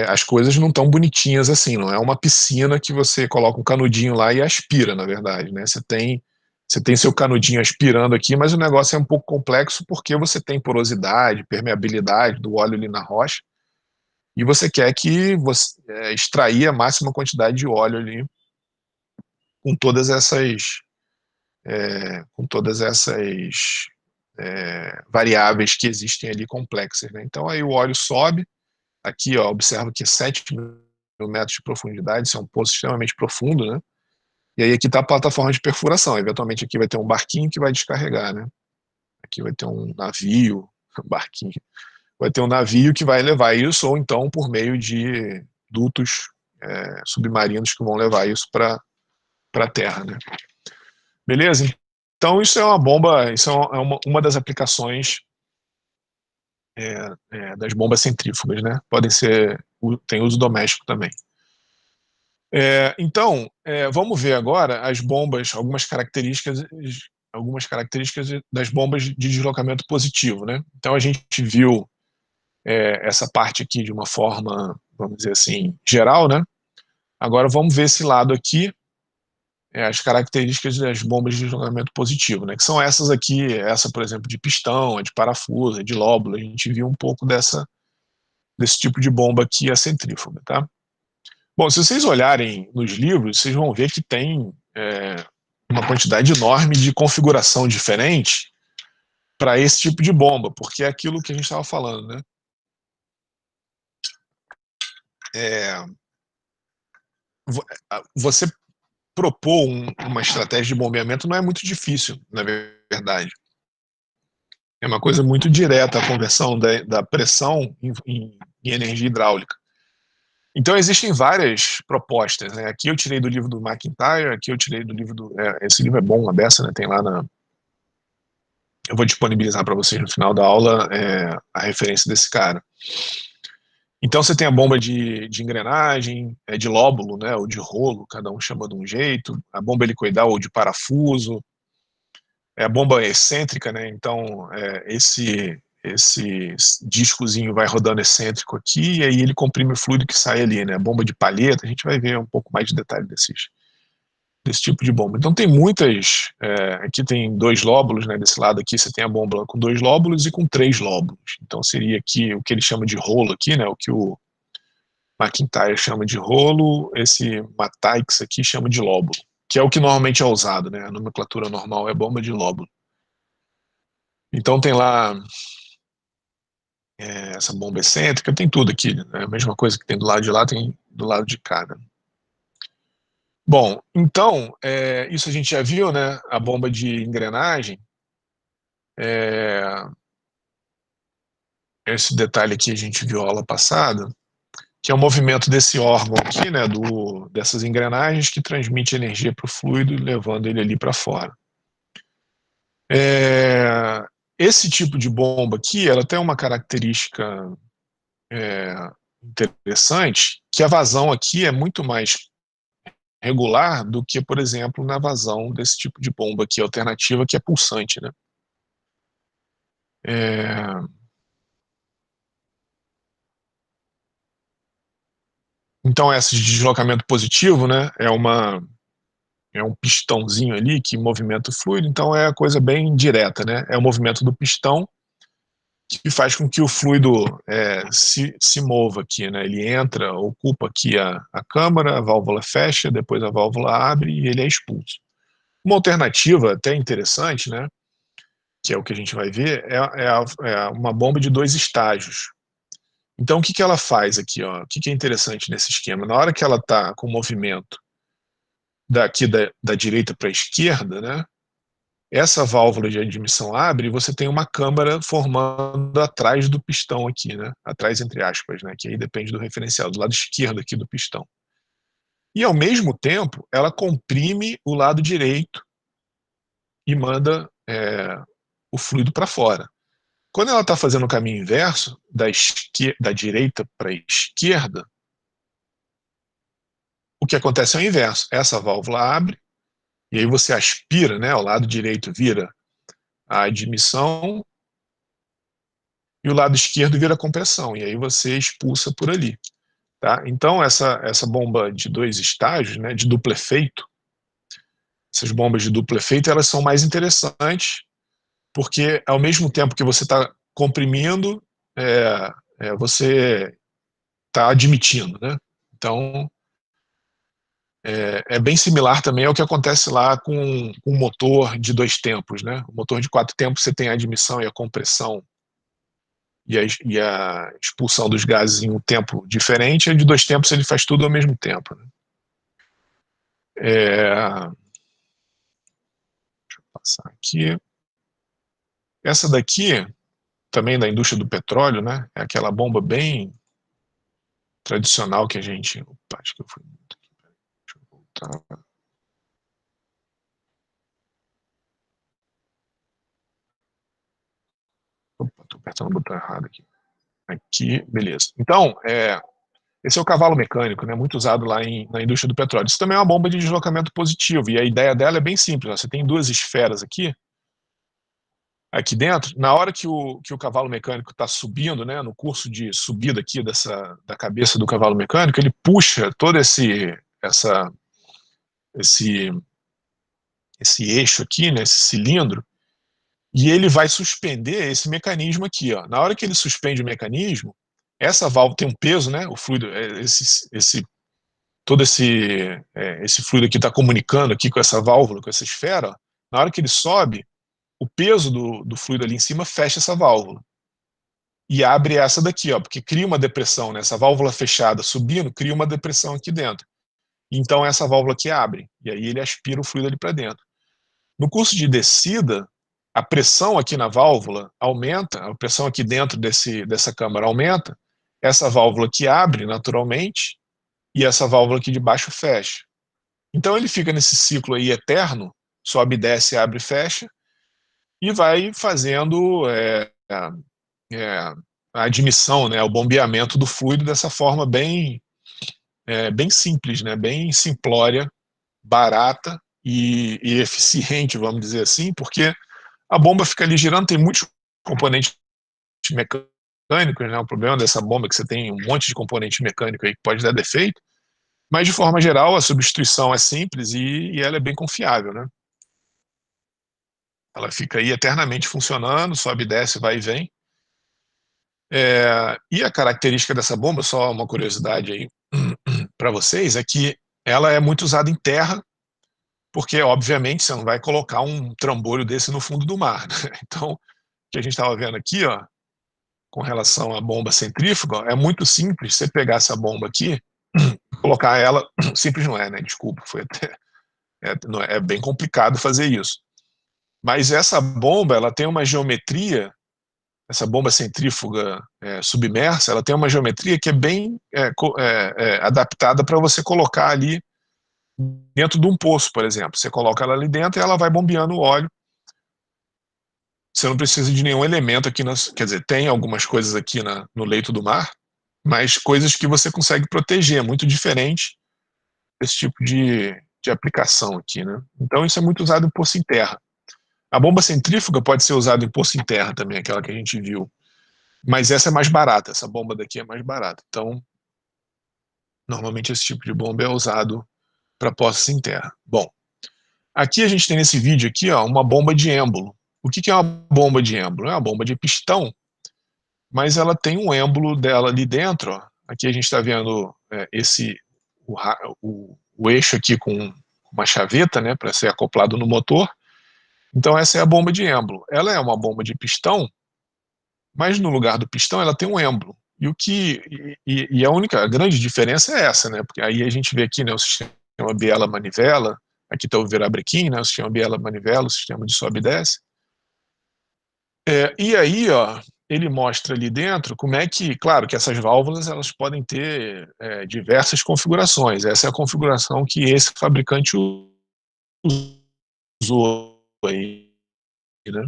as coisas não estão bonitinhas assim, não é uma piscina que você coloca um canudinho lá e aspira, na verdade, né? Você tem seu canudinho aspirando aqui, mas o negócio é um pouco complexo porque você tem porosidade, permeabilidade do óleo ali na rocha, e você quer que você extrair a máxima quantidade de óleo ali com todas essas variáveis que existem ali complexas, né? Então aí o óleo sobe. Aqui, ó, observa que 7.000 metros de profundidade, isso é um poço extremamente profundo, né? E aí aqui está a plataforma de perfuração. Eventualmente aqui vai ter um barquinho que vai descarregar, né? Aqui vai ter um navio, barquinho. Vai ter um navio que vai levar isso, ou então por meio de dutos submarinos que vão levar isso para a terra, né? Beleza? Então isso é uma bomba, isso é uma das aplicações das bombas centrífugas, né? Tem uso doméstico também. Então, vamos ver agora as bombas, algumas características das bombas de deslocamento positivo, né? Então a gente viu essa parte aqui de uma forma, vamos dizer assim, geral, né? Agora vamos ver esse lado aqui, as características das bombas de deslocamento positivo, né? Que são essas aqui, essa, por exemplo, de pistão, a de parafuso, a de lóbulo. A gente viu um pouco desse tipo de bomba aqui, a centrífuga, tá? Bom, se vocês olharem nos livros, vocês vão ver que tem uma quantidade enorme de configuração diferente para esse tipo de bomba, porque é aquilo que a gente estava falando, né? Você propor uma estratégia de bombeamento não é muito difícil, na verdade. É uma coisa muito direta a conversão da pressão em energia hidráulica. Então existem várias propostas, né? Aqui eu tirei do livro do McIntyre, aqui eu tirei do livro do... esse livro é bom, a beça, né? Tem lá na... Eu vou disponibilizar para vocês no final da aula a referência desse cara. Então você tem a bomba de engrenagem, de lóbulo, né? Ou de rolo, cada um chama de um jeito. A bomba helicoidal ou de parafuso. É a bomba excêntrica, né? Então esse discozinho vai rodando excêntrico aqui e aí ele comprime o fluido que sai ali, né? Bomba de palheta, a gente vai ver um pouco mais de detalhe desse tipo de bomba. Então tem muitas, aqui tem 2 lóbulos, né? Desse lado aqui você tem a bomba com 2 lóbulos e com 3 lóbulos. Então seria aqui o que ele chama de rolo aqui, né? O que o McIntyre chama de rolo, esse Mateix aqui chama de lóbulo, que é o que normalmente é usado, né? A nomenclatura normal é bomba de lóbulo. Então tem lá essa bomba excêntrica, tem tudo aqui, né? A mesma coisa que tem do lado de lá, tem do lado de cá, né? Bom, então, isso a gente já viu, né? A bomba de engrenagem, esse detalhe aqui a gente viu a aula passada, que é o movimento desse órgão aqui, né? Dessas engrenagens que transmite energia para o fluido, levando ele ali para fora. Esse tipo de bomba aqui, ela tem uma característica interessante, que a vazão aqui é muito mais regular do que, por exemplo, na vazão desse tipo de bomba aqui, alternativa, que é pulsante, né? Então, esse deslocamento positivo, né, é um pistãozinho ali que movimenta o fluido, então é a coisa bem direta, né? É o movimento do pistão que faz com que o fluido se mova aqui, né? Ele entra, ocupa aqui a câmara, a válvula fecha, depois a válvula abre e ele é expulso. Uma alternativa até interessante, né, que é o que a gente vai ver, é uma bomba de 2 estágios. Então o que que ela faz aqui, ó? O que que é interessante nesse esquema? Na hora que ela está com o movimento daqui da direita para a esquerda, né, essa válvula de admissão abre e você tem uma câmara formando atrás do pistão aqui, né? Atrás entre aspas, né? Que aí depende do referencial, do lado esquerdo aqui do pistão. E ao mesmo tempo, ela comprime o lado direito e manda o fluido para fora. Quando ela está fazendo o caminho inverso, da direita para a esquerda, o que acontece é o inverso. Essa válvula abre e aí você aspira, né? O lado direito vira a admissão e o lado esquerdo vira compressão, e aí você expulsa por ali. Tá? Então, essa bomba de 2 estágios, né, de duplo efeito, essas bombas de duplo efeito, elas são mais interessantes, porque ao mesmo tempo que você está comprimindo, você está admitindo. Né? Então, é bem similar também ao que acontece lá com o motor de 2 tempos. Né? O motor de 4 tempos você tem a admissão e a compressão e a expulsão dos gases em um tempo diferente, e de 2 tempos ele faz tudo ao mesmo tempo. Né? Deixa eu passar aqui. Essa daqui, também da indústria do petróleo, né? É aquela bomba bem tradicional que a gente... Opa, acho que eu fui muito aqui. Deixa eu voltar. Opa, estou apertando o botão errado aqui. Aqui, beleza. Então, esse é o cavalo mecânico, né, muito usado lá na indústria do petróleo. Isso também é uma bomba de deslocamento positivo, e a ideia dela é bem simples. Ó, você tem 2 esferas aqui dentro. Na hora que o cavalo mecânico está subindo, né, no curso de subida aqui da cabeça do cavalo mecânico, ele puxa todo esse, esse eixo aqui, né, esse cilindro, e ele vai suspender esse mecanismo aqui. Ó. Na hora que ele suspende o mecanismo, essa válvula tem um peso, né, o fluido, todo esse fluido aqui está comunicando aqui com essa válvula, com essa esfera. Ó. Na hora que ele sobe, o peso do fluido ali em cima fecha essa válvula. E abre essa daqui, ó, porque cria uma depressão, né? Essa válvula fechada subindo, cria uma depressão aqui dentro. Então essa válvula aqui abre, e aí ele aspira o fluido ali para dentro. No curso de descida, a pressão aqui na válvula aumenta, a pressão aqui dentro dessa câmara aumenta, essa válvula aqui abre naturalmente, e essa válvula aqui de baixo fecha. Então ele fica nesse ciclo aí eterno, sobe, desce, abre e fecha, e vai fazendo a admissão, né, o bombeamento do fluido dessa forma bem simples, né, bem simplória, barata e eficiente, vamos dizer assim, porque a bomba fica ali girando, tem muitos componentes mecânicos, né, o problema dessa bomba é que você tem um monte de componente mecânico aí que pode dar defeito, mas de forma geral a substituição é simples e ela é bem confiável, né? Ela fica aí eternamente funcionando, sobe e desce, vai e vem. E a característica dessa bomba, só uma curiosidade aí para vocês, é que ela é muito usada em terra, porque obviamente você não vai colocar um trambolho desse no fundo do mar, né? Então, o que a gente estava vendo aqui, ó, com relação à bomba centrífuga, ó, é muito simples você pegar essa bomba aqui, colocar ela, simples não é, né? Desculpa, foi até, é bem complicado fazer isso. Mas essa bomba, ela tem uma geometria, essa bomba centrífuga submersa, ela tem uma geometria que é bem adaptada para você colocar ali dentro de um poço, por exemplo. Você coloca ela ali dentro e ela vai bombeando o óleo. Você não precisa de nenhum elemento aqui, quer dizer, tem algumas coisas aqui no leito do mar, mas coisas que você consegue proteger, é muito diferente desse tipo de aplicação aqui, né? Então isso é muito usado em poço em terra. A bomba centrífuga pode ser usada em poço em terra também, aquela que a gente viu. Mas essa é mais barata, essa bomba daqui é mais barata. Então, normalmente esse tipo de bomba é usado para poços em terra. Bom, aqui a gente tem nesse vídeo aqui, ó, uma bomba de êmbolo. O que é uma bomba de êmbolo? É uma bomba de pistão, mas ela tem um êmbolo dela ali dentro, ó. Aqui a gente está vendo o eixo aqui com uma chaveta, né, para ser acoplado no motor. Então essa é a bomba de êmbolo. Ela é uma bomba de pistão, mas no lugar do pistão ela tem um êmbolo. E a grande diferença é essa, né? Porque aí a gente vê aqui, né, o sistema biela-manivela, aqui está o virabrequim, né, o sistema biela-manivela, o sistema de sobe e desce. E aí, ó, ele mostra ali dentro como é que, claro, que essas válvulas elas podem ter diversas configurações. Essa é a configuração que esse fabricante usou aí, né?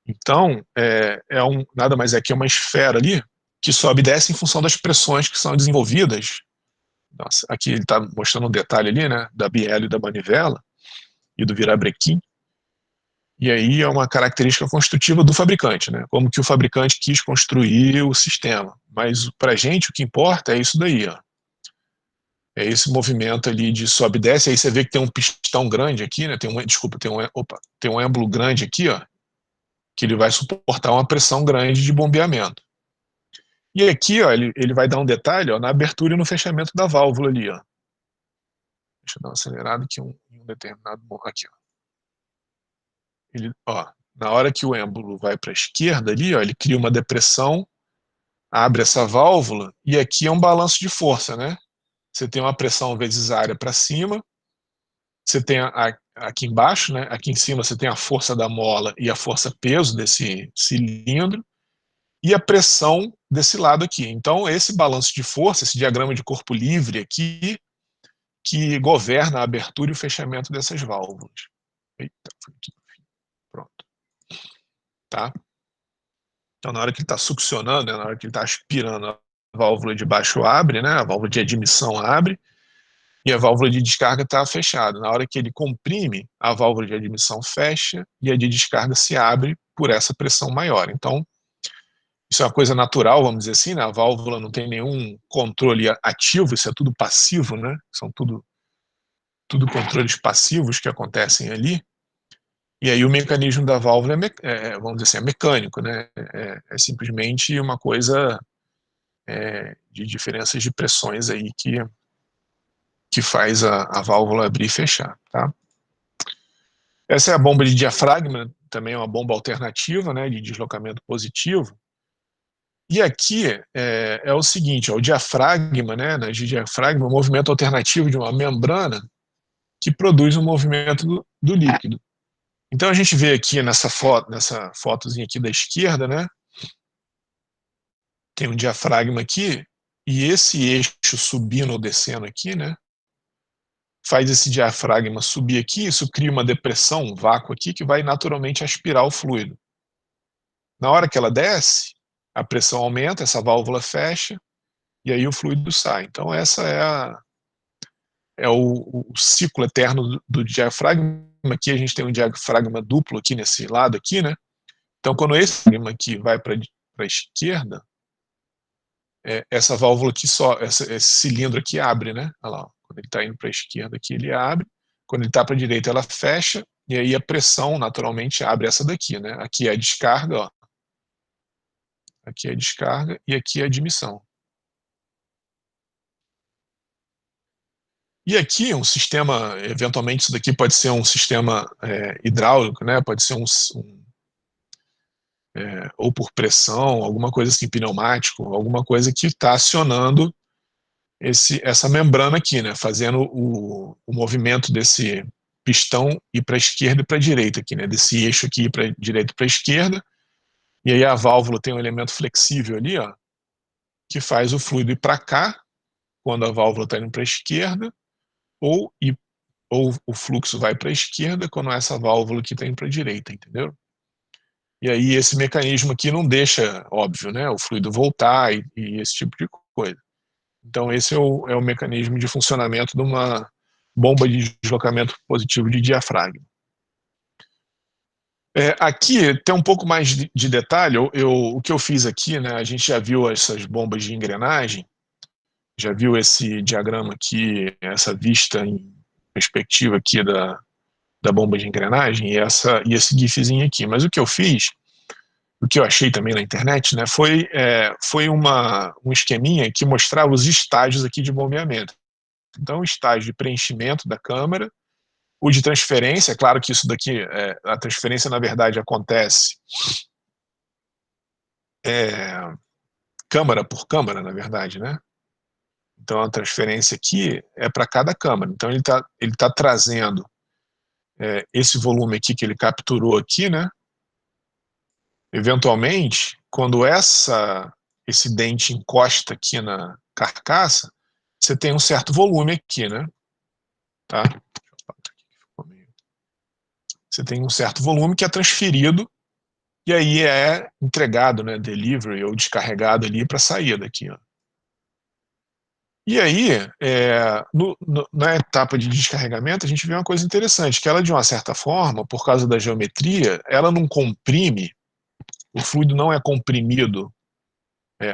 Então, nada mais é que uma esfera ali que sobe e desce em função das pressões que são desenvolvidas. Nossa, aqui ele está mostrando um detalhe ali, né, da biela e da manivela e do virabrequim. E aí é uma característica construtiva do fabricante, né, como que o fabricante quis construir o sistema. Mas para a gente o que importa é isso daí, ó. É esse movimento ali de sobe e desce. Aí você vê que tem um pistão grande aqui, né, tem um êmbolo grande aqui, ó, que ele vai suportar uma pressão grande de bombeamento. E aqui, ó, ele vai dar um detalhe, ó, na abertura e no fechamento da válvula ali, ó. Deixa eu dar uma acelerada aqui em um determinado momento. Aqui, ó. Ó, na hora que o êmbolo vai para a esquerda ali, ó, ele cria uma depressão, abre essa válvula e aqui é um balanço de força, né? Você tem uma pressão vezes a área para cima, você tem aqui embaixo, né? Aqui em cima você tem a força da mola e a força peso desse cilindro, e a pressão desse lado aqui. Então, esse balanço de força, esse diagrama de corpo livre aqui, que governa a abertura e o fechamento dessas válvulas. Eita, foi aqui. Pronto. Tá? Então, na hora que ele está succionando, né, na hora que ele está aspirando, a válvula de baixo abre, né, a válvula de admissão abre, e a válvula de descarga está fechada. Na hora que ele comprime, a válvula de admissão fecha e a de descarga se abre por essa pressão maior. Então, isso é uma coisa natural, vamos dizer assim, né? A válvula não tem nenhum controle ativo, isso é tudo passivo, né? São tudo controles passivos que acontecem ali. E aí o mecanismo da válvula vamos dizer assim, é mecânico, né? É simplesmente uma coisa de diferenças de pressões aí que faz a válvula abrir e fechar, tá? Essa é a bomba de diafragma também é uma bomba alternativa, né, de deslocamento positivo. E aqui é o seguinte, ó, o diafragma, né, de diafragma, um movimento alternativo de uma membrana que produz um movimento do líquido. Então a gente vê aqui nessa fotozinha aqui da esquerda, né, tem um diafragma aqui, e esse eixo subindo ou descendo aqui, né, faz esse diafragma subir aqui, isso cria uma depressão, um vácuo aqui, que vai naturalmente aspirar o fluido. Na hora que ela desce, a pressão aumenta, essa válvula fecha, e aí o fluido sai. Então essa é o ciclo eterno do diafragma. Aqui a gente tem um diafragma duplo aqui nesse lado aqui, né? Então quando esse diafragma aqui vai para a esquerda, essa válvula aqui esse cilindro aqui abre, né? Olha lá, quando ele está indo para a esquerda aqui ele abre, quando ele está para a direita ela fecha, e aí a pressão naturalmente abre essa daqui, né? Aqui é a descarga, ó. Aqui é a descarga e aqui é a admissão. E aqui um sistema, eventualmente isso daqui pode ser um sistema hidráulico, né? Pode ser ou por pressão, alguma coisa assim, pneumático, alguma coisa que está acionando essa membrana aqui, né? Fazendo o movimento desse pistão ir para a esquerda e para a direita aqui, né? Desse eixo aqui para a direita e para a esquerda. E aí a válvula tem um elemento flexível ali, ó, que faz o fluido ir para cá, quando a válvula está indo para a esquerda, ou o fluxo vai para a esquerda quando essa válvula aqui está indo para a direita, entendeu? E aí esse mecanismo aqui não deixa, óbvio, né, o fluido voltar e esse tipo de coisa. Então esse é o mecanismo de funcionamento de uma bomba de deslocamento positivo de diafragma. Aqui tem um pouco mais de detalhe. O que eu fiz aqui, né, a gente já viu essas bombas de engrenagem, já viu esse diagrama aqui, essa vista em perspectiva aqui da bomba de engrenagem e esse gifzinho aqui. Mas o que eu fiz, o que eu achei também na internet, né, foi um esqueminha que mostrava os estágios aqui de bombeamento. Então, o estágio de preenchimento da câmara, o de transferência, é claro que isso daqui, a transferência na verdade acontece câmara por câmara, na verdade, né? Então a transferência aqui é para cada câmara. Então ele tá trazendo esse volume aqui que ele capturou aqui, né? Eventualmente, quando esse dente encosta aqui na carcaça, você tem um certo volume aqui, né? Tá? Você tem um certo volume que é transferido e aí é entregado, né? Delivery ou descarregado ali para sair daqui, ó. E aí, na etapa de descarregamento, a gente vê uma coisa interessante, que ela, de uma certa forma, por causa da geometria, ela não comprime, o fluido não é comprimido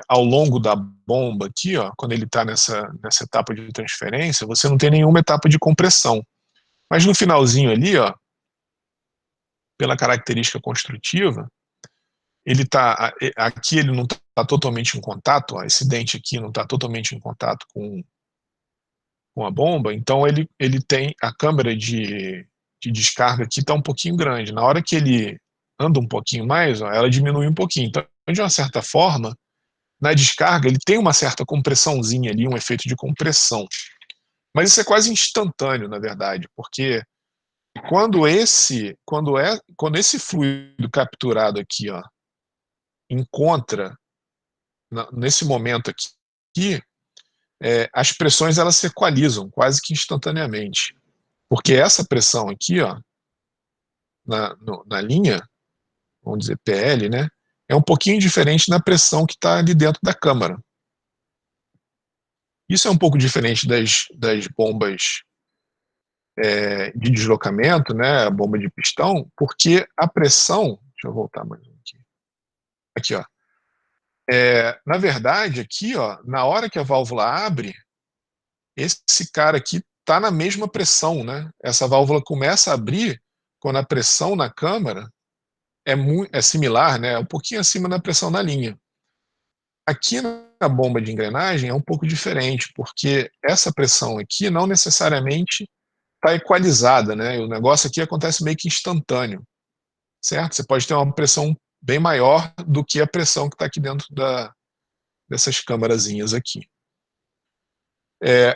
ao longo da bomba aqui, ó, quando ele está nessa etapa de transferência, você não tem nenhuma etapa de compressão. Mas no finalzinho ali, ó, pela característica construtiva, aqui ele não está totalmente em contato, ó, esse dente aqui não está totalmente em contato com a bomba, então ele tem a câmara de descarga aqui está um pouquinho grande. Na hora que ele anda um pouquinho mais, ó, ela diminui um pouquinho. Então, de uma certa forma, na descarga ele tem uma certa compressãozinha ali, um efeito de compressão. Mas isso é quase instantâneo, na verdade, porque quando esse fluido capturado aqui, ó, encontra nesse momento aqui, as pressões elas se equalizam quase que instantaneamente. Porque essa pressão aqui, ó, na linha, vamos dizer PL, né, é um pouquinho diferente da pressão que está ali dentro da câmara. Isso é um pouco diferente das bombas de deslocamento, né, a bomba de pistão, porque a pressão, deixa eu voltar mais um aqui, ó, na verdade aqui, ó, na hora que a válvula abre, esse cara aqui está na mesma pressão, né? Essa válvula começa a abrir quando a pressão na câmara é similar, né? Um pouquinho acima da pressão na linha. Aqui na bomba de engrenagem é um pouco diferente, porque essa pressão aqui não necessariamente está equalizada, né? O negócio aqui acontece meio que instantâneo. certo? Você pode ter uma pressão bem maior do que a pressão que está aqui dentro dessas câmarazinhas aqui.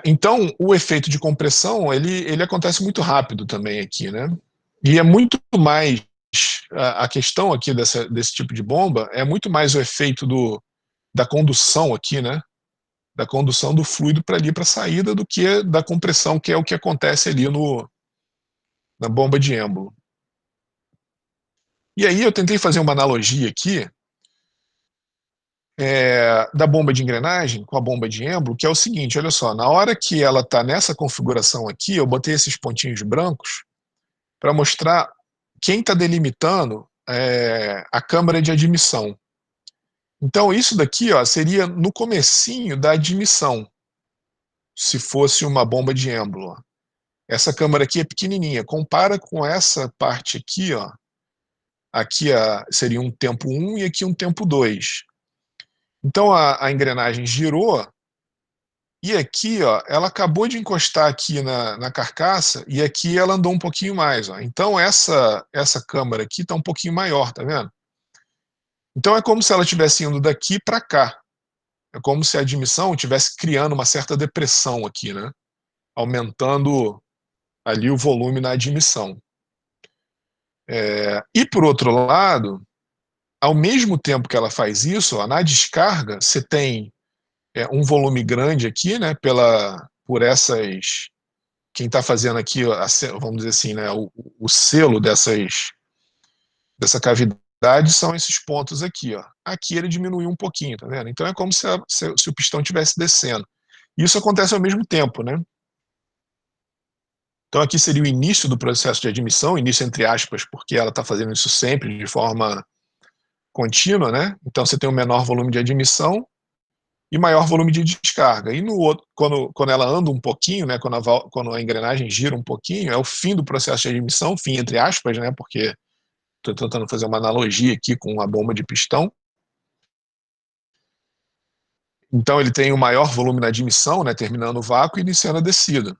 Então, o efeito de compressão, ele acontece muito rápido também aqui, né? E é muito mais, a questão aqui desse tipo de bomba, é muito mais o efeito da condução aqui, né? Da condução do fluido para ali, para a saída, do que da compressão, que é o que acontece ali na bomba de êmbolo. E aí eu tentei fazer uma analogia aqui, da bomba de engrenagem com a bomba de êmbolo, que é o seguinte, olha só, na hora que ela está nessa configuração aqui, eu botei esses pontinhos brancos para mostrar quem está delimitando a câmara de admissão. Então isso daqui, ó, seria no comecinho da admissão, se fosse uma bomba de êmbolo. Ó. Essa câmara aqui é pequenininha, compara com essa parte aqui, ó. Aqui seria um tempo 1 e aqui um tempo 2. Então a engrenagem girou e aqui, ó, ela acabou de encostar aqui na carcaça e aqui ela andou um pouquinho mais. Ó. Então essa câmara aqui está um pouquinho maior, tá vendo? Então é como se ela estivesse indo daqui para cá. É como se a admissão estivesse criando uma certa depressão aqui, né? Aumentando ali o volume na admissão. E por outro lado, ao mesmo tempo que ela faz isso, ó, na descarga, você tem um volume grande aqui, né, por essas... Quem está fazendo aqui, vamos dizer assim, né, o selo dessa cavidade são esses pontos aqui. Ó. Aqui ele diminuiu um pouquinho, tá vendo? Então é como se o pistão estivesse descendo. Isso acontece ao mesmo tempo, né? Então aqui seria o início do processo de admissão, início entre aspas, porque ela está fazendo isso sempre de forma contínua, né? Então você tem um menor volume de admissão e maior volume de descarga. E no outro, quando ela anda um pouquinho, né? Quando a engrenagem gira um pouquinho, é o fim do processo de admissão, fim entre aspas, né? Porque estou tentando fazer uma analogia aqui com a bomba de pistão. Então ele tem o maior volume na admissão, né? Terminando o vácuo e iniciando a descida.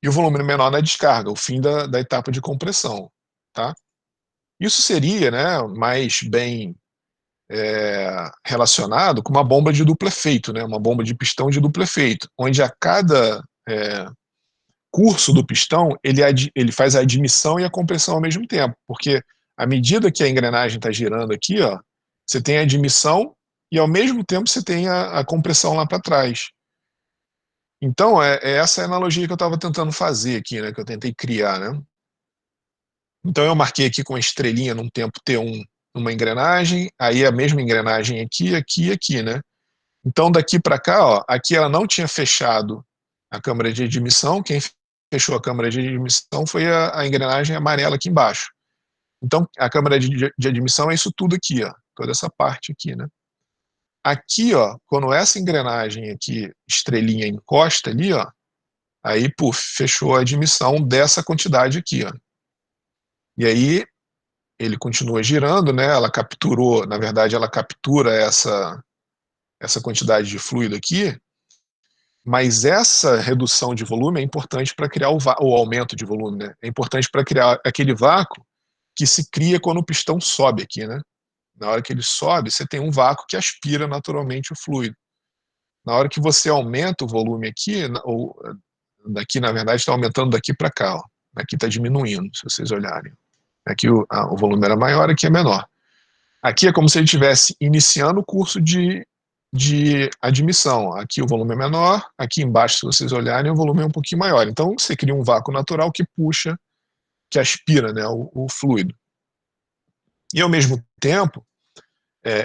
E o volume menor na descarga, o fim da etapa de compressão, tá? Isso seria, né, mais bem relacionado com uma bomba de duplo efeito, né, uma bomba de pistão de duplo efeito, onde a cada curso do pistão ele faz a admissão e a compressão ao mesmo tempo, porque à medida que a engrenagem está girando aqui, ó, você tem a admissão e ao mesmo tempo você tem a compressão lá para trás. Então, essa é a analogia que eu estava tentando fazer aqui, né, que eu tentei criar, né? Então eu marquei aqui com a estrelinha num tempo T1 uma engrenagem, aí a mesma engrenagem aqui, aqui e aqui, né? Então daqui para cá, ó, aqui ela não tinha fechado a câmara de admissão, quem fechou a câmara de admissão foi a engrenagem amarela aqui embaixo. Então a câmara de admissão é isso tudo aqui, ó, toda essa parte aqui, né? Aqui, ó, quando essa engrenagem aqui, estrelinha, encosta ali, ó, aí, puf, fechou a admissão dessa quantidade aqui, ó. E aí ele continua girando, né? Ela capturou, na verdade, ela captura essa quantidade de fluido aqui, mas essa redução de volume é importante para criar o aumento de volume, né? É importante para criar aquele vácuo que se cria quando o pistão sobe aqui, né? Na hora que ele sobe, você tem um vácuo que aspira naturalmente o fluido. Na hora que você aumenta o volume aqui, ou daqui, na verdade, está aumentando daqui para cá, ó. Aqui está diminuindo, se vocês olharem. Aqui o volume era maior, aqui é menor. Aqui é como se ele estivesse iniciando o curso de admissão. Aqui o volume é menor, aqui embaixo, se vocês olharem, o volume é um pouquinho maior. Então você cria um vácuo natural que puxa, que aspira, né, o fluido. E ao mesmo tempo,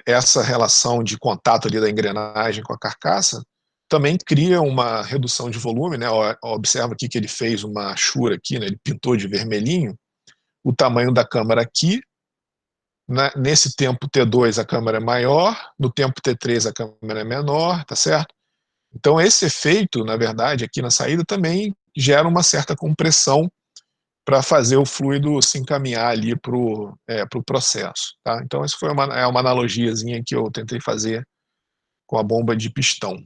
essa relação de contato ali da engrenagem com a carcaça também cria uma redução de volume, né? Observa aqui que ele fez uma achura aqui, né? Ele pintou de vermelhinho o tamanho da câmara aqui. Nesse tempo T2 a câmara é maior, no tempo T3 a câmara é menor, tá certo? Então esse efeito, na verdade, aqui na saída também gera uma certa compressão para fazer o fluido se encaminhar ali para o processo, tá? Então isso foi uma analogiazinha que eu tentei fazer com a bomba de pistão.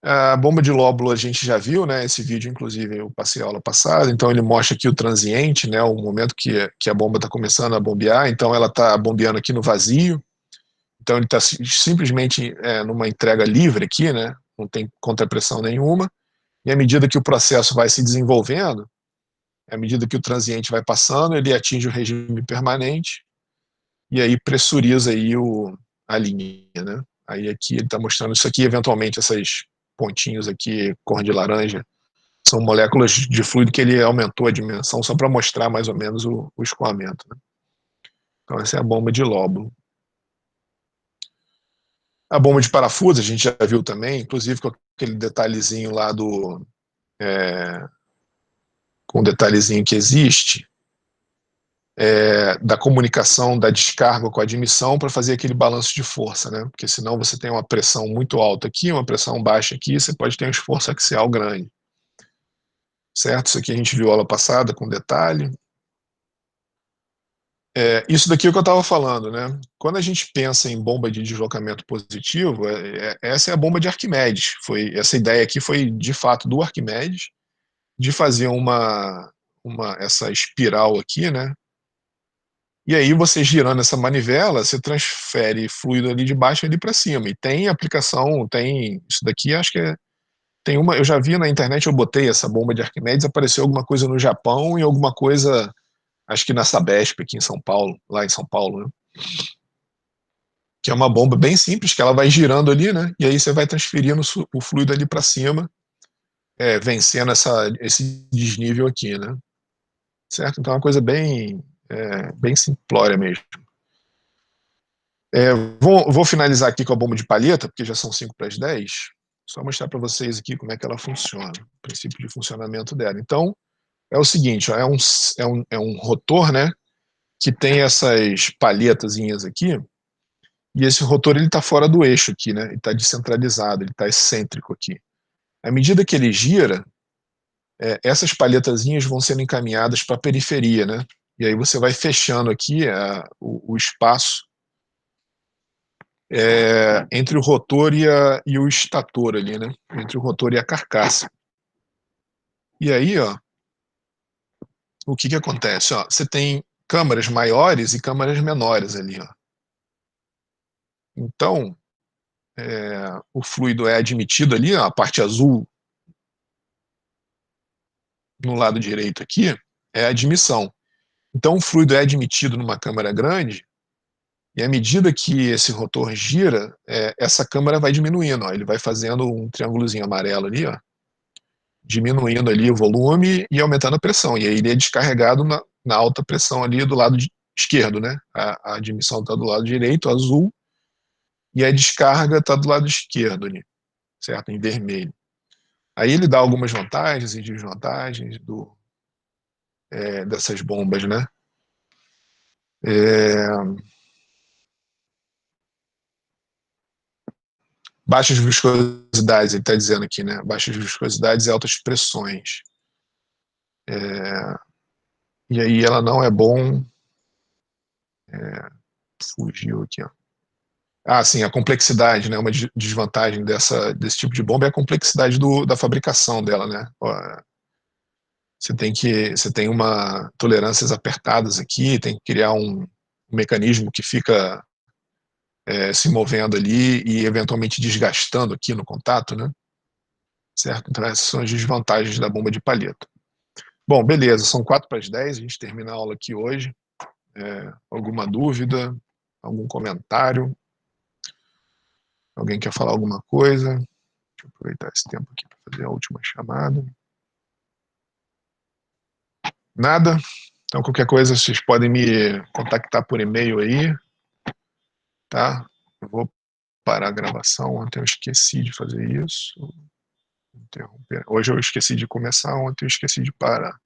A bomba de lóbulo a gente já viu, né? Esse vídeo, inclusive, eu passei a aula passada. Então, ele mostra aqui o transiente, né? O momento que a bomba está começando a bombear. Então, ela está bombeando aqui no vazio. Então, ele está simplesmente numa entrega livre aqui, né? Não tem contrapressão nenhuma. E à medida que o processo vai se desenvolvendo, à medida que o transiente vai passando, ele atinge o regime permanente e aí pressuriza aí a linha, né? Aí aqui ele está mostrando isso aqui, eventualmente essas pontinhos aqui, cor de laranja, são moléculas de fluido que ele aumentou a dimensão só para mostrar mais ou menos o escoamento, né? Então essa é a bomba de lóbulo. A bomba de parafuso a gente já viu também, inclusive com aquele detalhezinho lá com o detalhezinho que existe, da comunicação da descarga com a admissão para fazer aquele balanço de força, né? Porque senão você tem uma pressão muito alta aqui, uma pressão baixa aqui, você pode ter um esforço axial grande. Certo? Isso aqui a gente viu aula passada com detalhe. Isso daqui é o que eu estava falando, né? Quando a gente pensa em bomba de deslocamento positivo, essa é a bomba de Arquimedes. Essa ideia aqui foi de fato do Arquimedes, de fazer essa espiral aqui, né? E aí você girando essa manivela, você transfere fluido ali de baixo ali para cima. E tem aplicação, tem isso daqui, acho que tem uma, eu já vi na internet, eu botei essa bomba de Arquimedes, apareceu alguma coisa no Japão e alguma coisa, acho que na Sabesp aqui em São Paulo, lá em São Paulo, né? Que é uma bomba bem simples, que ela vai girando ali, né? E aí você vai transferindo o fluido ali para cima, vencendo esse desnível aqui, né? Certo? Então é uma coisa bem simplória mesmo. Vou finalizar aqui com a bomba de palheta, porque já são 5 para as 10. Só mostrar para vocês aqui como é que ela funciona, o princípio de funcionamento dela. Então, é o seguinte, ó, é um rotor, né, que tem essas palhetazinhas aqui, e esse rotor ele está fora do eixo aqui, né, ele está descentralizado, ele está excêntrico aqui. À medida que ele gira, essas palhetazinhas vão sendo encaminhadas para a periferia, né, e aí você vai fechando aqui o espaço entre o rotor e o estator ali, né? Entre o rotor e a carcaça. E aí, ó, o que que acontece? Ó, você tem câmaras maiores e câmaras menores ali, ó. Então, o fluido é admitido ali, ó, a parte azul no lado direito aqui é a admissão. Então, o fluido é admitido numa câmara grande e à medida que esse rotor gira, essa câmara vai diminuindo, ó. Ele vai fazendo um triângulozinho amarelo ali, ó, diminuindo ali o volume e aumentando a pressão. E aí ele é descarregado na alta pressão ali do lado esquerdo, né? A admissão está do lado direito, azul, e a descarga está do lado esquerdo ali, certo? Em vermelho. Aí ele dá algumas vantagens e desvantagens dessas bombas, né? Baixas viscosidades, ele está dizendo aqui, né? Baixas viscosidades e altas pressões. E aí ela não é bom. Fugiu aqui, ó. Ah, sim, a complexidade, né? Uma desvantagem desse tipo de bomba é a complexidade da fabricação dela, né? Você tem uma tolerâncias apertadas aqui, tem que criar um mecanismo que fica se movendo ali e eventualmente desgastando aqui no contato, né? Certo? Então essas são as desvantagens da bomba de palheta. Bom, beleza, são 4 para as 10, a gente termina a aula aqui hoje. Alguma dúvida? Algum comentário? Alguém quer falar alguma coisa? Deixa eu aproveitar esse tempo aqui para fazer a última chamada. Nada? Então, qualquer coisa, vocês podem me contactar por e-mail aí, tá? Eu vou parar a gravação. Ontem eu esqueci de fazer isso. Interromper. Hoje eu esqueci de começar, ontem eu esqueci de parar.